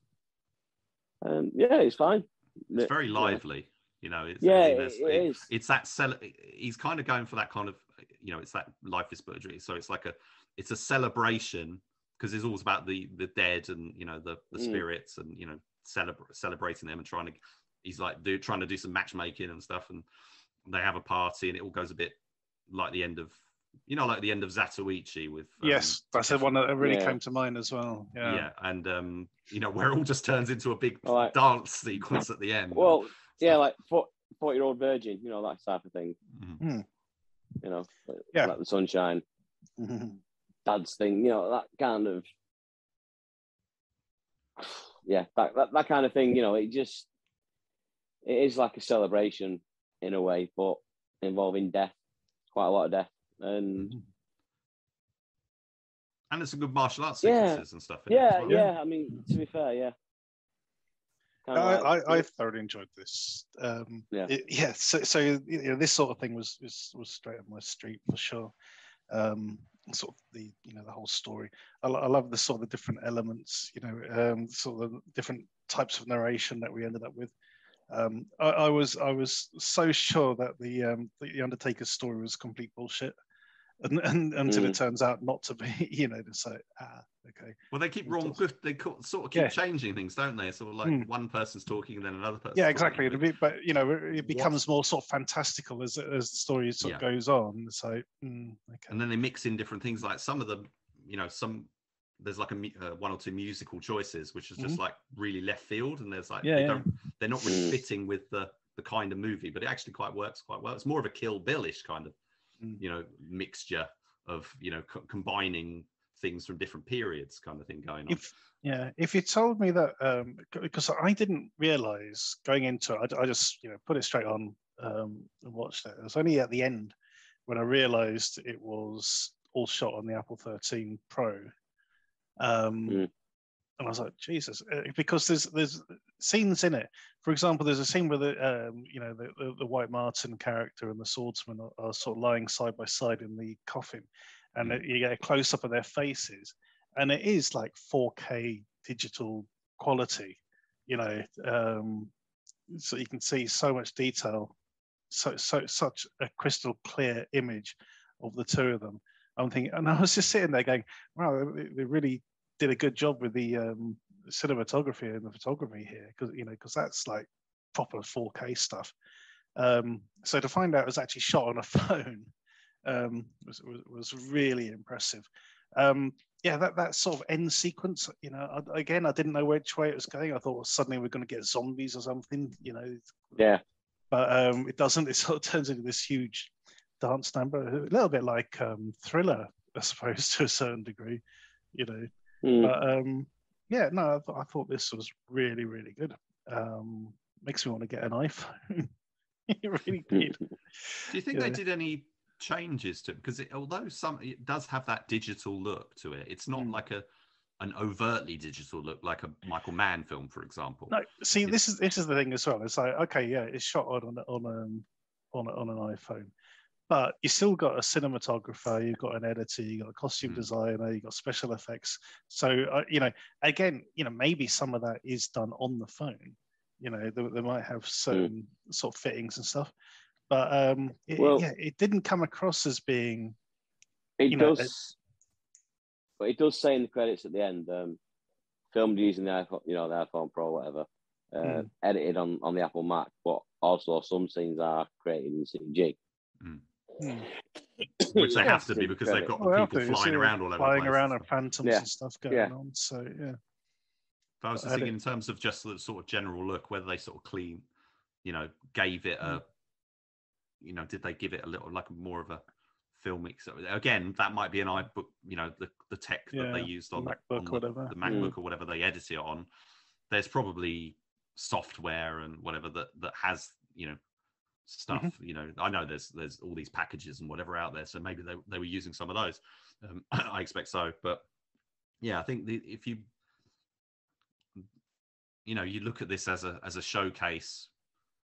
Yeah, it's fine.
It's very lively, you know. It's,
yeah,
I mean,
it is.
It's that he's kind of going for that kind of, you know, it's that life is but a dream. So it's like it's a celebration because it's always about the dead and, you know, the spirits and, you know, celebrating them and trying to do some matchmaking and stuff, and they have a party and it all goes a bit like the end of, you know, like the end of Zatoichi with
yes, that's the one that really came to mind as well.
Yeah, and you know, where it all just turns into a big dance sequence at the end.
Well, like 40-year-old virgin, you know, that type of thing. You know, like the sunshine, dad's thing, you know, that kind of, that kind of thing. You know, it is like a celebration in a way, but involving death, quite a lot of death. And
there's some good martial arts sequences and stuff.
I mean, to be fair,
I thoroughly enjoyed this. So you know, this sort of thing was straight up my street for sure. Sort of the whole story. I love the sort of the different elements. You know, sort of the different types of narration that we ended up with. I was so sure that the Undertaker's story was complete bullshit. And until it turns out not to be, you know, it's like, okay.
Well, they keep they sort of keep changing things, don't they? Sort of like one person's talking and then another person.
Yeah, exactly. But you know, it becomes more sort of fantastical as the story sort of goes on. So, okay.
And then they mix in different things, like some of them, you know, there's like one or two musical choices, which is just like really left field, and there's like they're not really fitting with the kind of movie, but it actually works quite well. It's more of a Kill Bill-ish kind of, you know, mixture of, you know, combining things from different periods kind of thing going on.
If you told me that, because I didn't realize going into it, I just, you know, put it straight on and watched it. It was only at the end when I realized it was all shot on the Apple 13 Pro. And I was like, Jesus, because there's scenes in it. For example, there's a scene where the White Martin character and the swordsman are sort of lying side by side in the coffin, and you get a close up of their faces, and it is like 4K digital quality, you know, so you can see so much detail, such a crystal clear image of the two of them. I'm thinking, and I was just sitting there going, wow, they really did a good job with the cinematography and the photography here, because that's like proper 4K stuff. So to find out it was actually shot on a phone was really impressive. That sort of end sequence, again, I didn't know which way it was going. I thought, well, suddenly we're going to get zombies or something,
Yeah.
But it doesn't. It sort of turns into this huge dance number, a little bit like Thriller, I suppose, to a certain degree, But I thought this was really, really good. Makes me want to get an iPhone. It really did.
Do you think they did any changes to it? Because although it does have that digital look to it, it's not like an overtly digital look like a Michael Mann film, for example.
No, see, this is the thing as well. It's like, okay, yeah, it's shot on an iPhone, but you still got a cinematographer, you've got an editor, you got a costume designer, you got special effects. So again, maybe some of that is done on the phone. They might have certain sort of fittings and stuff, but it didn't come across as being.
But it does say in the credits at the end, filmed using the iPhone, the iPhone Pro, whatever, edited on the Apple Mac, but also some scenes are created in CG.
Which they have to be because they've got people flying around all over the place.
Flying around and phantoms and stuff going on. So, yeah.
But I was just thinking in terms of just the sort of general look, whether they sort of gave it a, did they give it a little, like more of a filmic? So again, that might be an iBook, the tech that they used on the MacBook or whatever they edit it on. There's probably software and whatever that has, stuff. I know there's all these packages and whatever out there, so maybe they were using some of those. I expect so, but yeah, I think if you you look at this as a showcase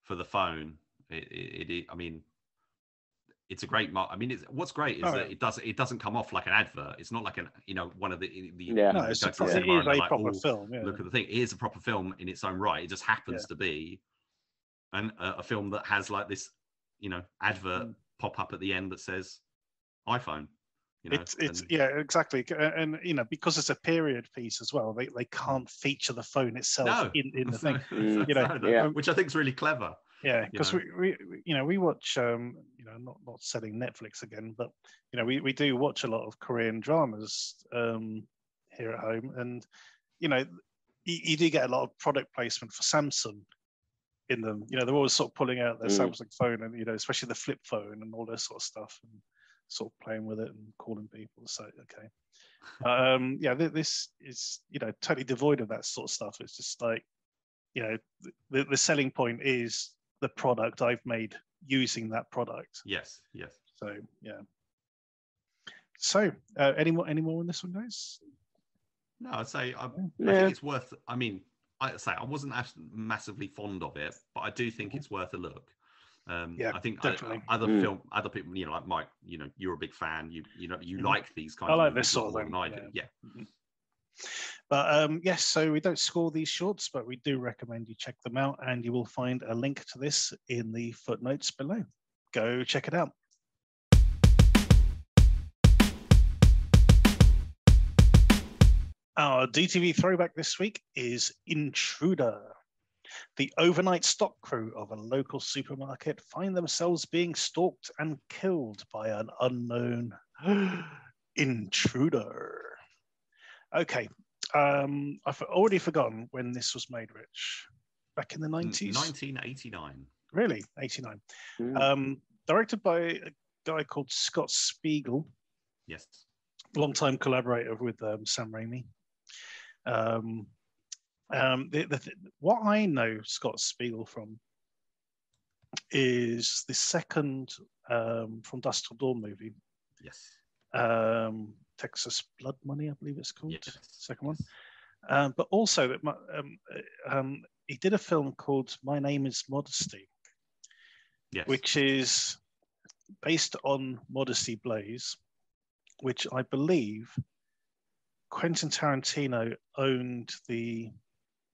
for the phone, I mean, it's a great what's great is that it doesn't come off like an advert. It's not like one of the
it's a proper film. Yeah.
Look at the thing. It is a proper film in its own right. It just happens to be a film that has like this advert pop up at the end that says iPhone.
Exactly, and because it's a period piece as well, they can't feature the phone itself in the thing.
Which I think is really clever.
Yeah, because we watch not selling Netflix again, but we do watch a lot of Korean dramas here at home, and you do get a lot of product placement for Samsung in them. They're always sort of pulling out their Samsung phone, and especially the flip phone and all this sort of stuff, and sort of playing with it and calling people. So this is totally devoid of that sort of stuff. It's just like the selling point is the product I've made using that product.
Yes.
So yeah. So any more on this one, guys?
No, I'd say I think it's worth. I mean, I wasn't massively fond of it, but I do think it's worth a look. I think other people, like Mike, you're a big fan. You like these kind of.
I like this sort of thing.
I do. Yeah.
But yes, so we don't score these shorts, but we do recommend you check them out, and you will find a link to this in the footnotes below. Go check it out. Our DTV throwback this week is Intruder. The overnight stock crew of a local supermarket find themselves being stalked and killed by an unknown intruder. Okay, I've already forgotten when this was made, Rich. Back in the 90s?
1989.
Really? 89. Directed by a guy called Scott Spiegel.
Yes.
Long-time collaborator with Sam Raimi. What I know Scott Spiegel from is the second From Dusk Till Dawn movie.
Yes.
Texas Blood Money, I believe it's called.
Yes.
Second one. But also, he did a film called My Name is Modesty, which is based on Modesty Blaze, which I believe Quentin Tarantino owned the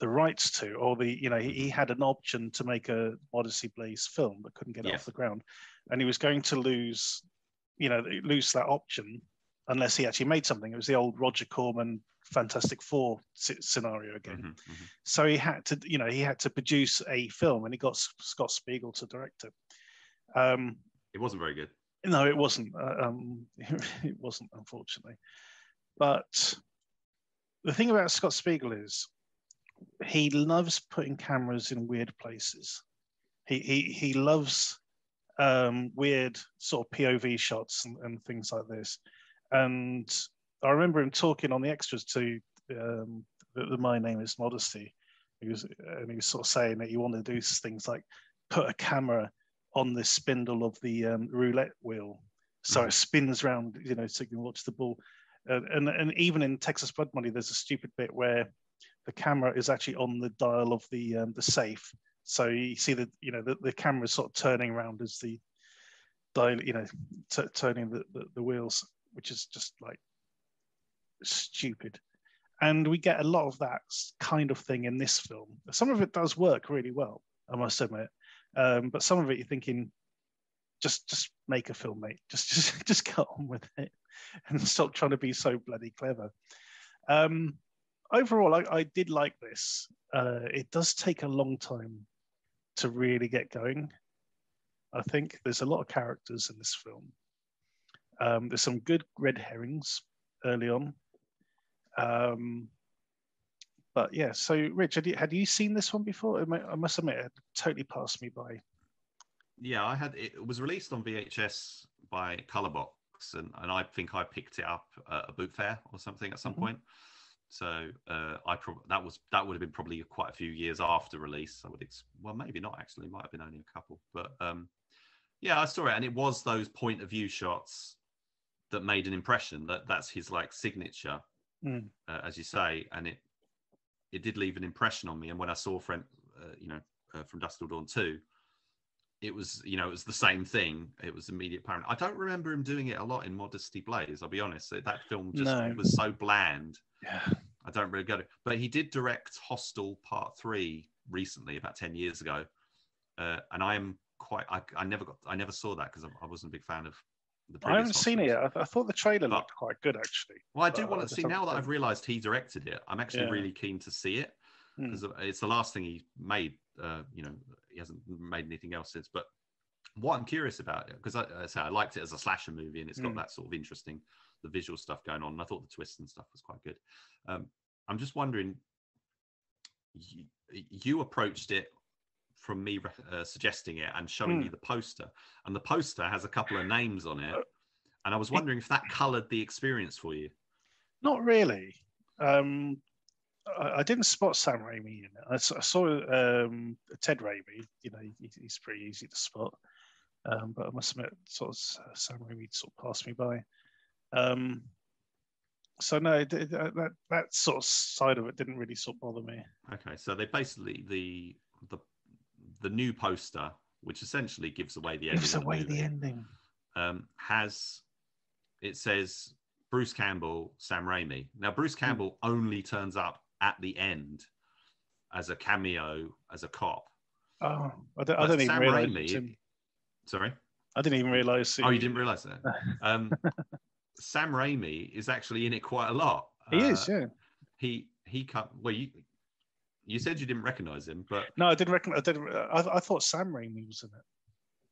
rights to, or he had an option to make a Modesty Blaise film, but couldn't get it off the ground, and he was going to lose that option unless he actually made something. It was the old Roger Corman Fantastic Four scenario again. So he had to produce a film, and he got Scott Spiegel to direct it.
It wasn't very good.
No, it wasn't. It wasn't, unfortunately. But the thing about Scott Spiegel is he loves putting cameras in weird places. He loves weird sort of POV shots and things like this. And I remember him talking on the extras to My Name Is Modesty. He was sort of saying that you want to do things like put a camera on the spindle of the roulette wheel, so it spins around, so you can watch the ball. And even in Texas Blood Money, there's a stupid bit where the camera is actually on the dial of the safe, so you see the camera sort of turning around as the dial, turning the wheels, which is just like stupid. And we get a lot of that kind of thing in this film. Some of it does work really well, I must admit. But some of it you're thinking, just make a film, mate. Just get on with it and stop trying to be so bloody clever. Overall, I did like this. It does take a long time to really get going. I think there's a lot of characters in this film. There's some good red herrings early on. But yeah, so Rich, had you seen this one before? I must admit, it totally passed me by.
Yeah, I had. It was released on VHS by Colorbox, and I think I picked it up at a boot fair or something at some point. So that would have been probably quite a few years after release. Well, maybe not actually. It might have been only a couple. But yeah, I saw it, and it was those point of view shots that made an impression. That's his like signature, as you say, and it did leave an impression on me. And when I saw From Dusk Till Dawn 2, it was the same thing. It was immediate apparent. I don't remember him doing it a lot in Modesty Blaise, I'll be honest. That film just was so bland. Yeah. I don't really get it. But he did direct Hostel Part 3 recently, about 10 years ago. And I never saw that because I wasn't a big fan of the previous.
I haven't seen it yet. I thought the trailer looked quite good, actually.
Well, I do want to see, now that I've realised he directed it, I'm actually really keen to see it. Because it's the last thing he made. He hasn't made anything else since. But what I'm curious about, because I liked it as a slasher movie, and it's got that sort of interesting, the visual stuff going on. And I thought the twists and stuff was quite good. I'm just wondering, you approached it from me suggesting it and showing you the poster, and the poster has a couple of names on it, and I was wondering if that coloured the experience for you.
Not really. I didn't spot Sam Raimi in it. I saw Ted Raimi. He's pretty easy to spot. But I must admit, sort of Sam Raimi sort of passed me by. So no, that sort of side of it didn't really sort of bother me.
Okay, so they basically the new poster, which essentially gives away the ending.
Gives away the ending.
It says Bruce Campbell, Sam Raimi. Now Bruce Campbell only turns up at the end as a cameo as a cop.
Oh, I don't even realize.
Sorry,
I didn't even realize.
Oh, you didn't realize that? Sam Raimi is actually in it quite a lot.
He is, yeah.
He well, you said you didn't recognize him, but
no, I didn't recognize. I thought Sam Raimi was in it.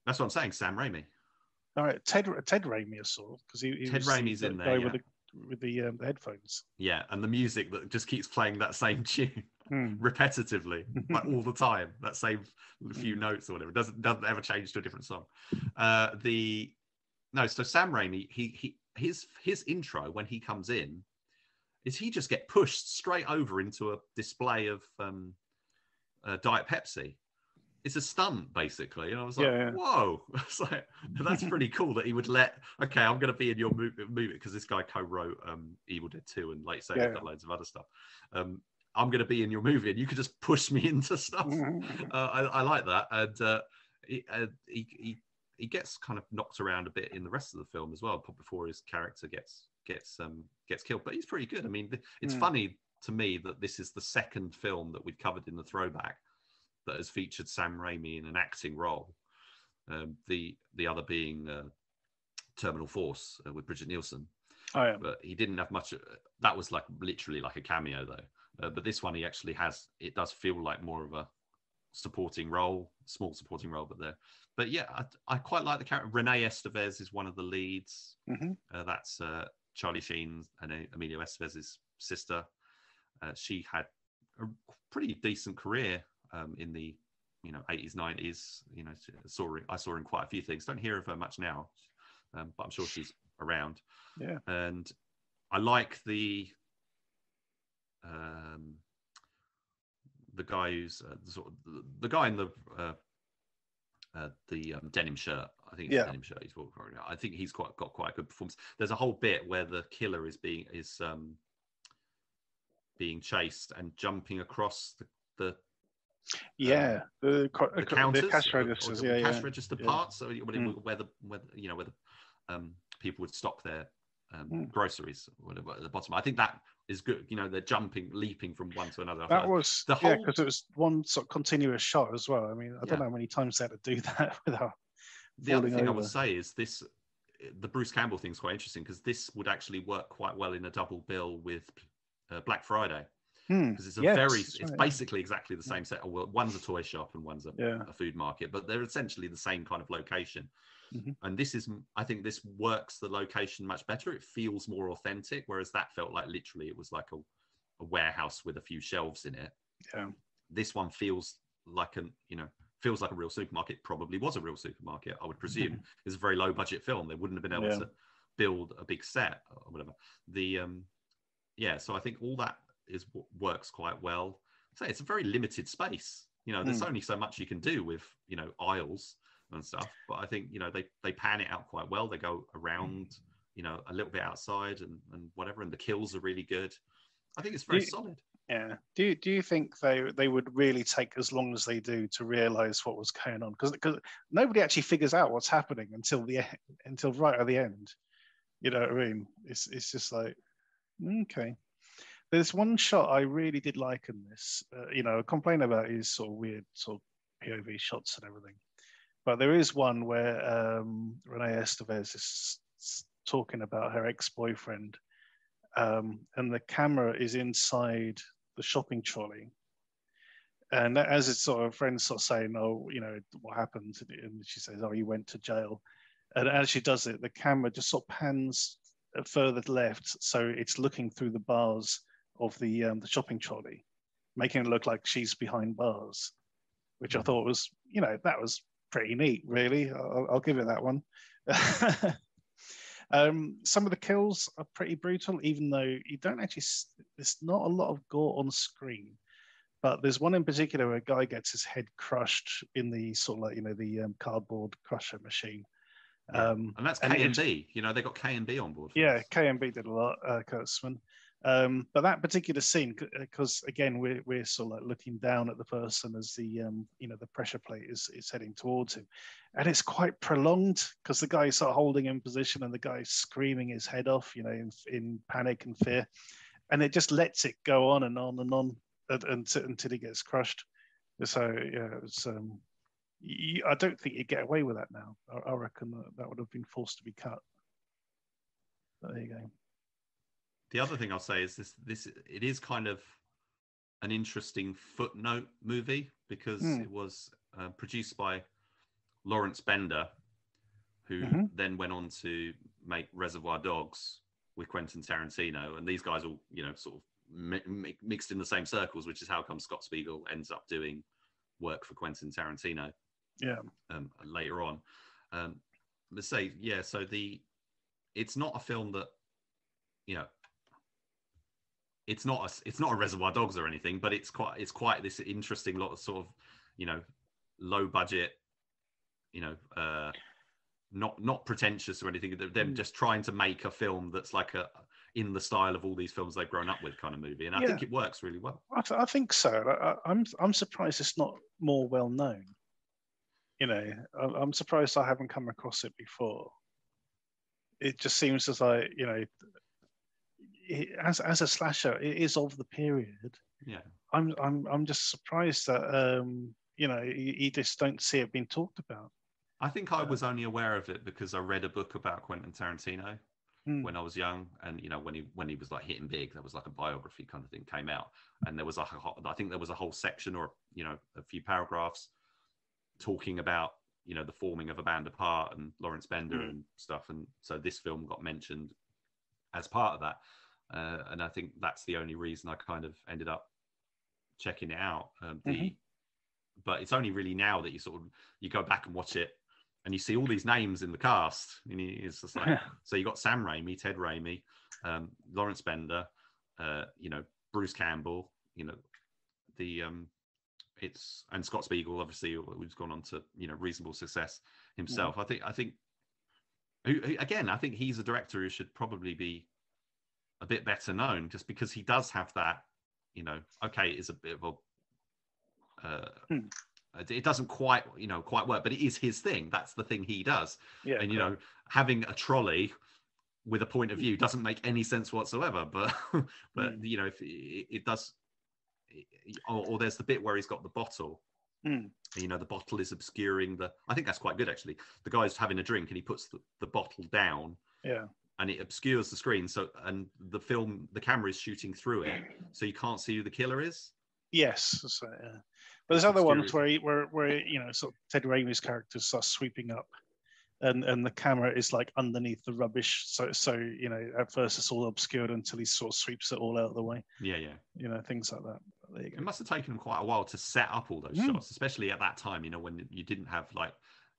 That's what I'm saying, Sam Raimi.
All right, Ted Raimi, I saw, because
Ted Raimi's in there, yeah.
with the headphones.
Yeah, and the music that just keeps playing that same tune repetitively, like all the time. That same few notes or whatever doesn't ever change to a different song. So Sam Raimi, his intro when he comes in is he just get pushed straight over into a display of Diet Pepsi. It's a stunt, basically. And I was like, whoa. It's like, that's pretty cool that he would I'm going to be in your movie, because this guy co-wrote Evil Dead 2 and, like you say, got loads of other stuff. I'm going to be in your movie, and you could just push me into stuff. I like that. And he gets kind of knocked around a bit in the rest of the film as well, before his character gets gets killed. But he's pretty good. I mean, it's funny to me that this is the second film that we've covered in the throwback that has featured Sam Raimi in an acting role. The other being Terminal Force with Bridget Nielsen.
Oh, yeah.
But he didn't have much. That was like literally like a cameo though. But this one he actually has. It does feel like more of a supporting role, small supporting role. But yeah, I quite like the character. Renee Estevez is one of the leads. That's Charlie Sheen and Emilio Estevez's sister. She had a pretty decent career in the 80s, 90s. I saw her in quite a few things. Don't hear of her much now, but I'm sure she's around.
Yeah.
And I like the guy who's the guy in the denim shirt. I think it's denim shirt he's walking around. I think he's got quite a good performance. There's a whole bit where the killer is being chased and jumping across the counters,
the cash registers,
cash register parts. So where the people would stock their groceries, or whatever at the bottom. I think that is good. They're leaping from one to another.
That was because it was one sort of continuous shot as well. I mean, I don't know how many times they had to do that without.
The other thing I would say is this: the Bruce Campbell thing is quite interesting because this would actually work quite well in a double bill with Black Friday. Because it's basically exactly the same set. Well, one's a toy shop and one's a food market, but they're essentially the same kind of location. And I think this works the location much better. It feels more authentic, whereas that felt like literally it was like a warehouse with a few shelves in it.
Yeah.
This one feels like a real supermarket. Probably was a real supermarket, I would presume. It's a very low budget film. They wouldn't have been able to build a big set or whatever. So I think all that works quite well. So it's a very limited space. There's only so much you can do with aisles and stuff. But I think they pan it out quite well. They go around a little bit outside and whatever, and the kills are really good. I think it's very solid.
Yeah. Do you think they would really take as long as they do to realize what was going on? Because nobody actually figures out what's happening until right at the end. You know what I mean? It's just like, okay. There's one shot I really did like in this. I complain about his sort of weird sort of POV shots and everything. But there is one where Renee Estevez is talking about her ex-boyfriend, and the camera is inside the shopping trolley. And as it's sort of friends sort of saying, "Oh, what happened?" and she says, "Oh, you went to jail." And as she does it, the camera just sort of pans further left, so it's looking through the bars of the shopping trolley, making it look like she's behind bars, which I thought was, that was pretty neat, really. I'll give it that one. Some of the kills are pretty brutal, even though you don't actually, there's not a lot of gore on screen. But there's one in particular where a guy gets his head crushed in the sort of like, the cardboard crusher machine.
And that's K&B. They got K&B on board.
Yeah, K&B did a lot, Kurtzman. But that particular scene, because again, we're sort of like looking down at the person as the the pressure plate is heading towards him, and it's quite prolonged because the guy's sort of holding in position and the guy's screaming his head off, in panic and fear, and it just lets it go on and on and on until he gets crushed. So it's I don't think you get away with that now. I reckon that would have been forced to be cut. But there you go.
The other thing I'll say is this it is kind of an interesting footnote movie because it was produced by Lawrence Bender, who then went on to make Reservoir Dogs with Quentin Tarantino, and these guys all sort of mixed in the same circles, which is how come Scott Spiegel ends up doing work for Quentin Tarantino. Later on. Let's say so it's not a film that it's not a Reservoir Dogs or anything, but it's quite this interesting lot of sort of low budget, not pretentious or anything. They're just trying to make a film that's like in the style of all these films they've grown up with kind of movie, and I think it works really well.
I think so. I'm surprised it's not more well known. I'm surprised I haven't come across it before. It just seems as like as a slasher, it is of the period.
Yeah,
I'm just surprised that you just don't see it being talked about.
I think I was only aware of it because I read a book about Quentin Tarantino when I was young, and when he was like hitting big, there was like a biography kind of thing came out, and there was I think there was a whole section or a few paragraphs talking about the forming of a band apart and Lawrence Bender and stuff, and so this film got mentioned as part of that, and I think that's the only reason I kind of ended up checking it out. But it's only really now that you go back and watch it, and you see all these names in the cast, and it's just like so you got Sam Raimi, Ted Raimi, Lawrence Bender, Bruce Campbell, and Scott Spiegel, obviously, who's gone on to reasonable success himself. I think I think he's a director who should probably be a bit better known, just because he does have that. Okay, it's a bit of a. It doesn't quite work, but it is his thing. That's the thing he does. Yeah, and having a trolley with a point of view doesn't make any sense whatsoever. But if it does, or there's the bit where he's got the bottle. The bottle is obscuring I think that's quite good actually. The guy's having a drink and he puts the bottle down. Yeah. And it obscures the screen. And the camera is shooting through it, so you can't see who the killer is.
Yes. So, but there's other ones where sort of Ted Raimi's character starts sweeping up, and the camera is like underneath the rubbish. So at first it's all obscured until he sort of sweeps it all out of the way.
Yeah.
Things like that. There you go.
It must have taken him quite a while to set up all those shots, especially at that time. When you didn't have like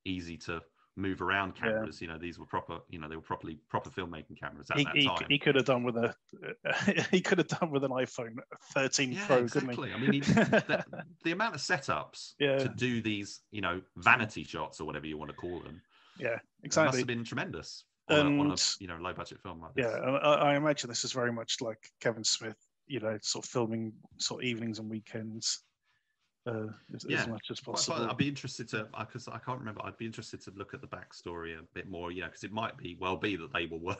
easy to move around cameras. These were proper. They were proper filmmaking cameras at that time.
He could have done with an iPhone 13 Pro,
exactly.
couldn't he?
I mean, the amount of setups to do these, vanity shots or whatever you want to call them.
Yeah, exactly.
Must have been tremendous on a low budget film like this.
Yeah, I imagine this is very much like Kevin Smith, sort of filming sort of evenings and weekends. As much as possible.
I'd be interested to, because I can't remember. I'd be interested to look at the backstory a bit more, because it might be that they were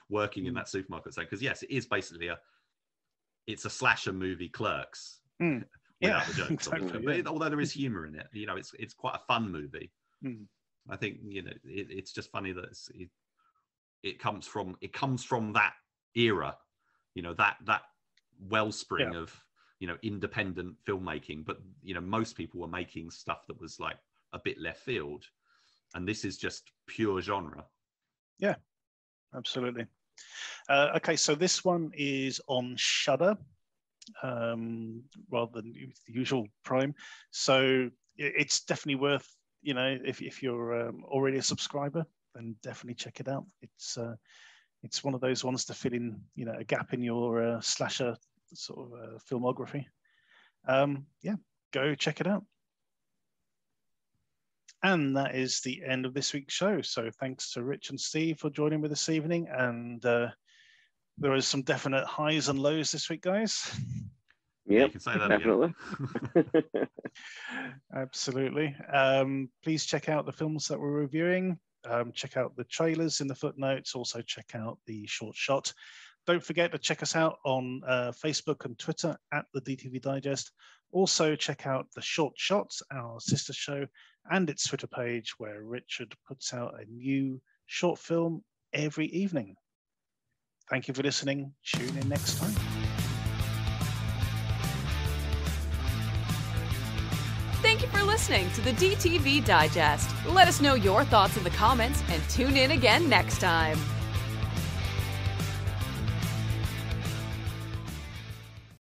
working in that supermarket. Because yes, it is basically it's a slasher movie, Clerks. Without the jokes,
exactly,
but although there is humor in it, it's quite a fun movie. I think it's just funny that it comes from that era, that wellspring of independent filmmaking, but most people were making stuff that was like a bit left field, and this is just pure genre.
Yeah, absolutely. Okay, so this one is on Shudder rather than the usual Prime, so it's definitely worth if you're already a subscriber, then definitely check it out. It's one of those ones to fill in a gap in your slasher sort of filmography. Go check it out. And that is the end of this week's show. So thanks to Rich and Steve for joining me this evening. And there was some definite highs and lows this week, guys.
Yeah,
you can say that
definitely.
Absolutely. Please check out the films that we're reviewing. Check out the trailers in the footnotes. Also check out the short shot. Don't forget to check us out on Facebook and Twitter at the DTV Digest. Also check out the Short Shots, our sister show, and its Twitter page, where Richard puts out a new short film every evening. Thank you for listening. Tune in next time.
Thank you for listening to the DTV Digest. Let us know your thoughts in the comments and tune in again next time.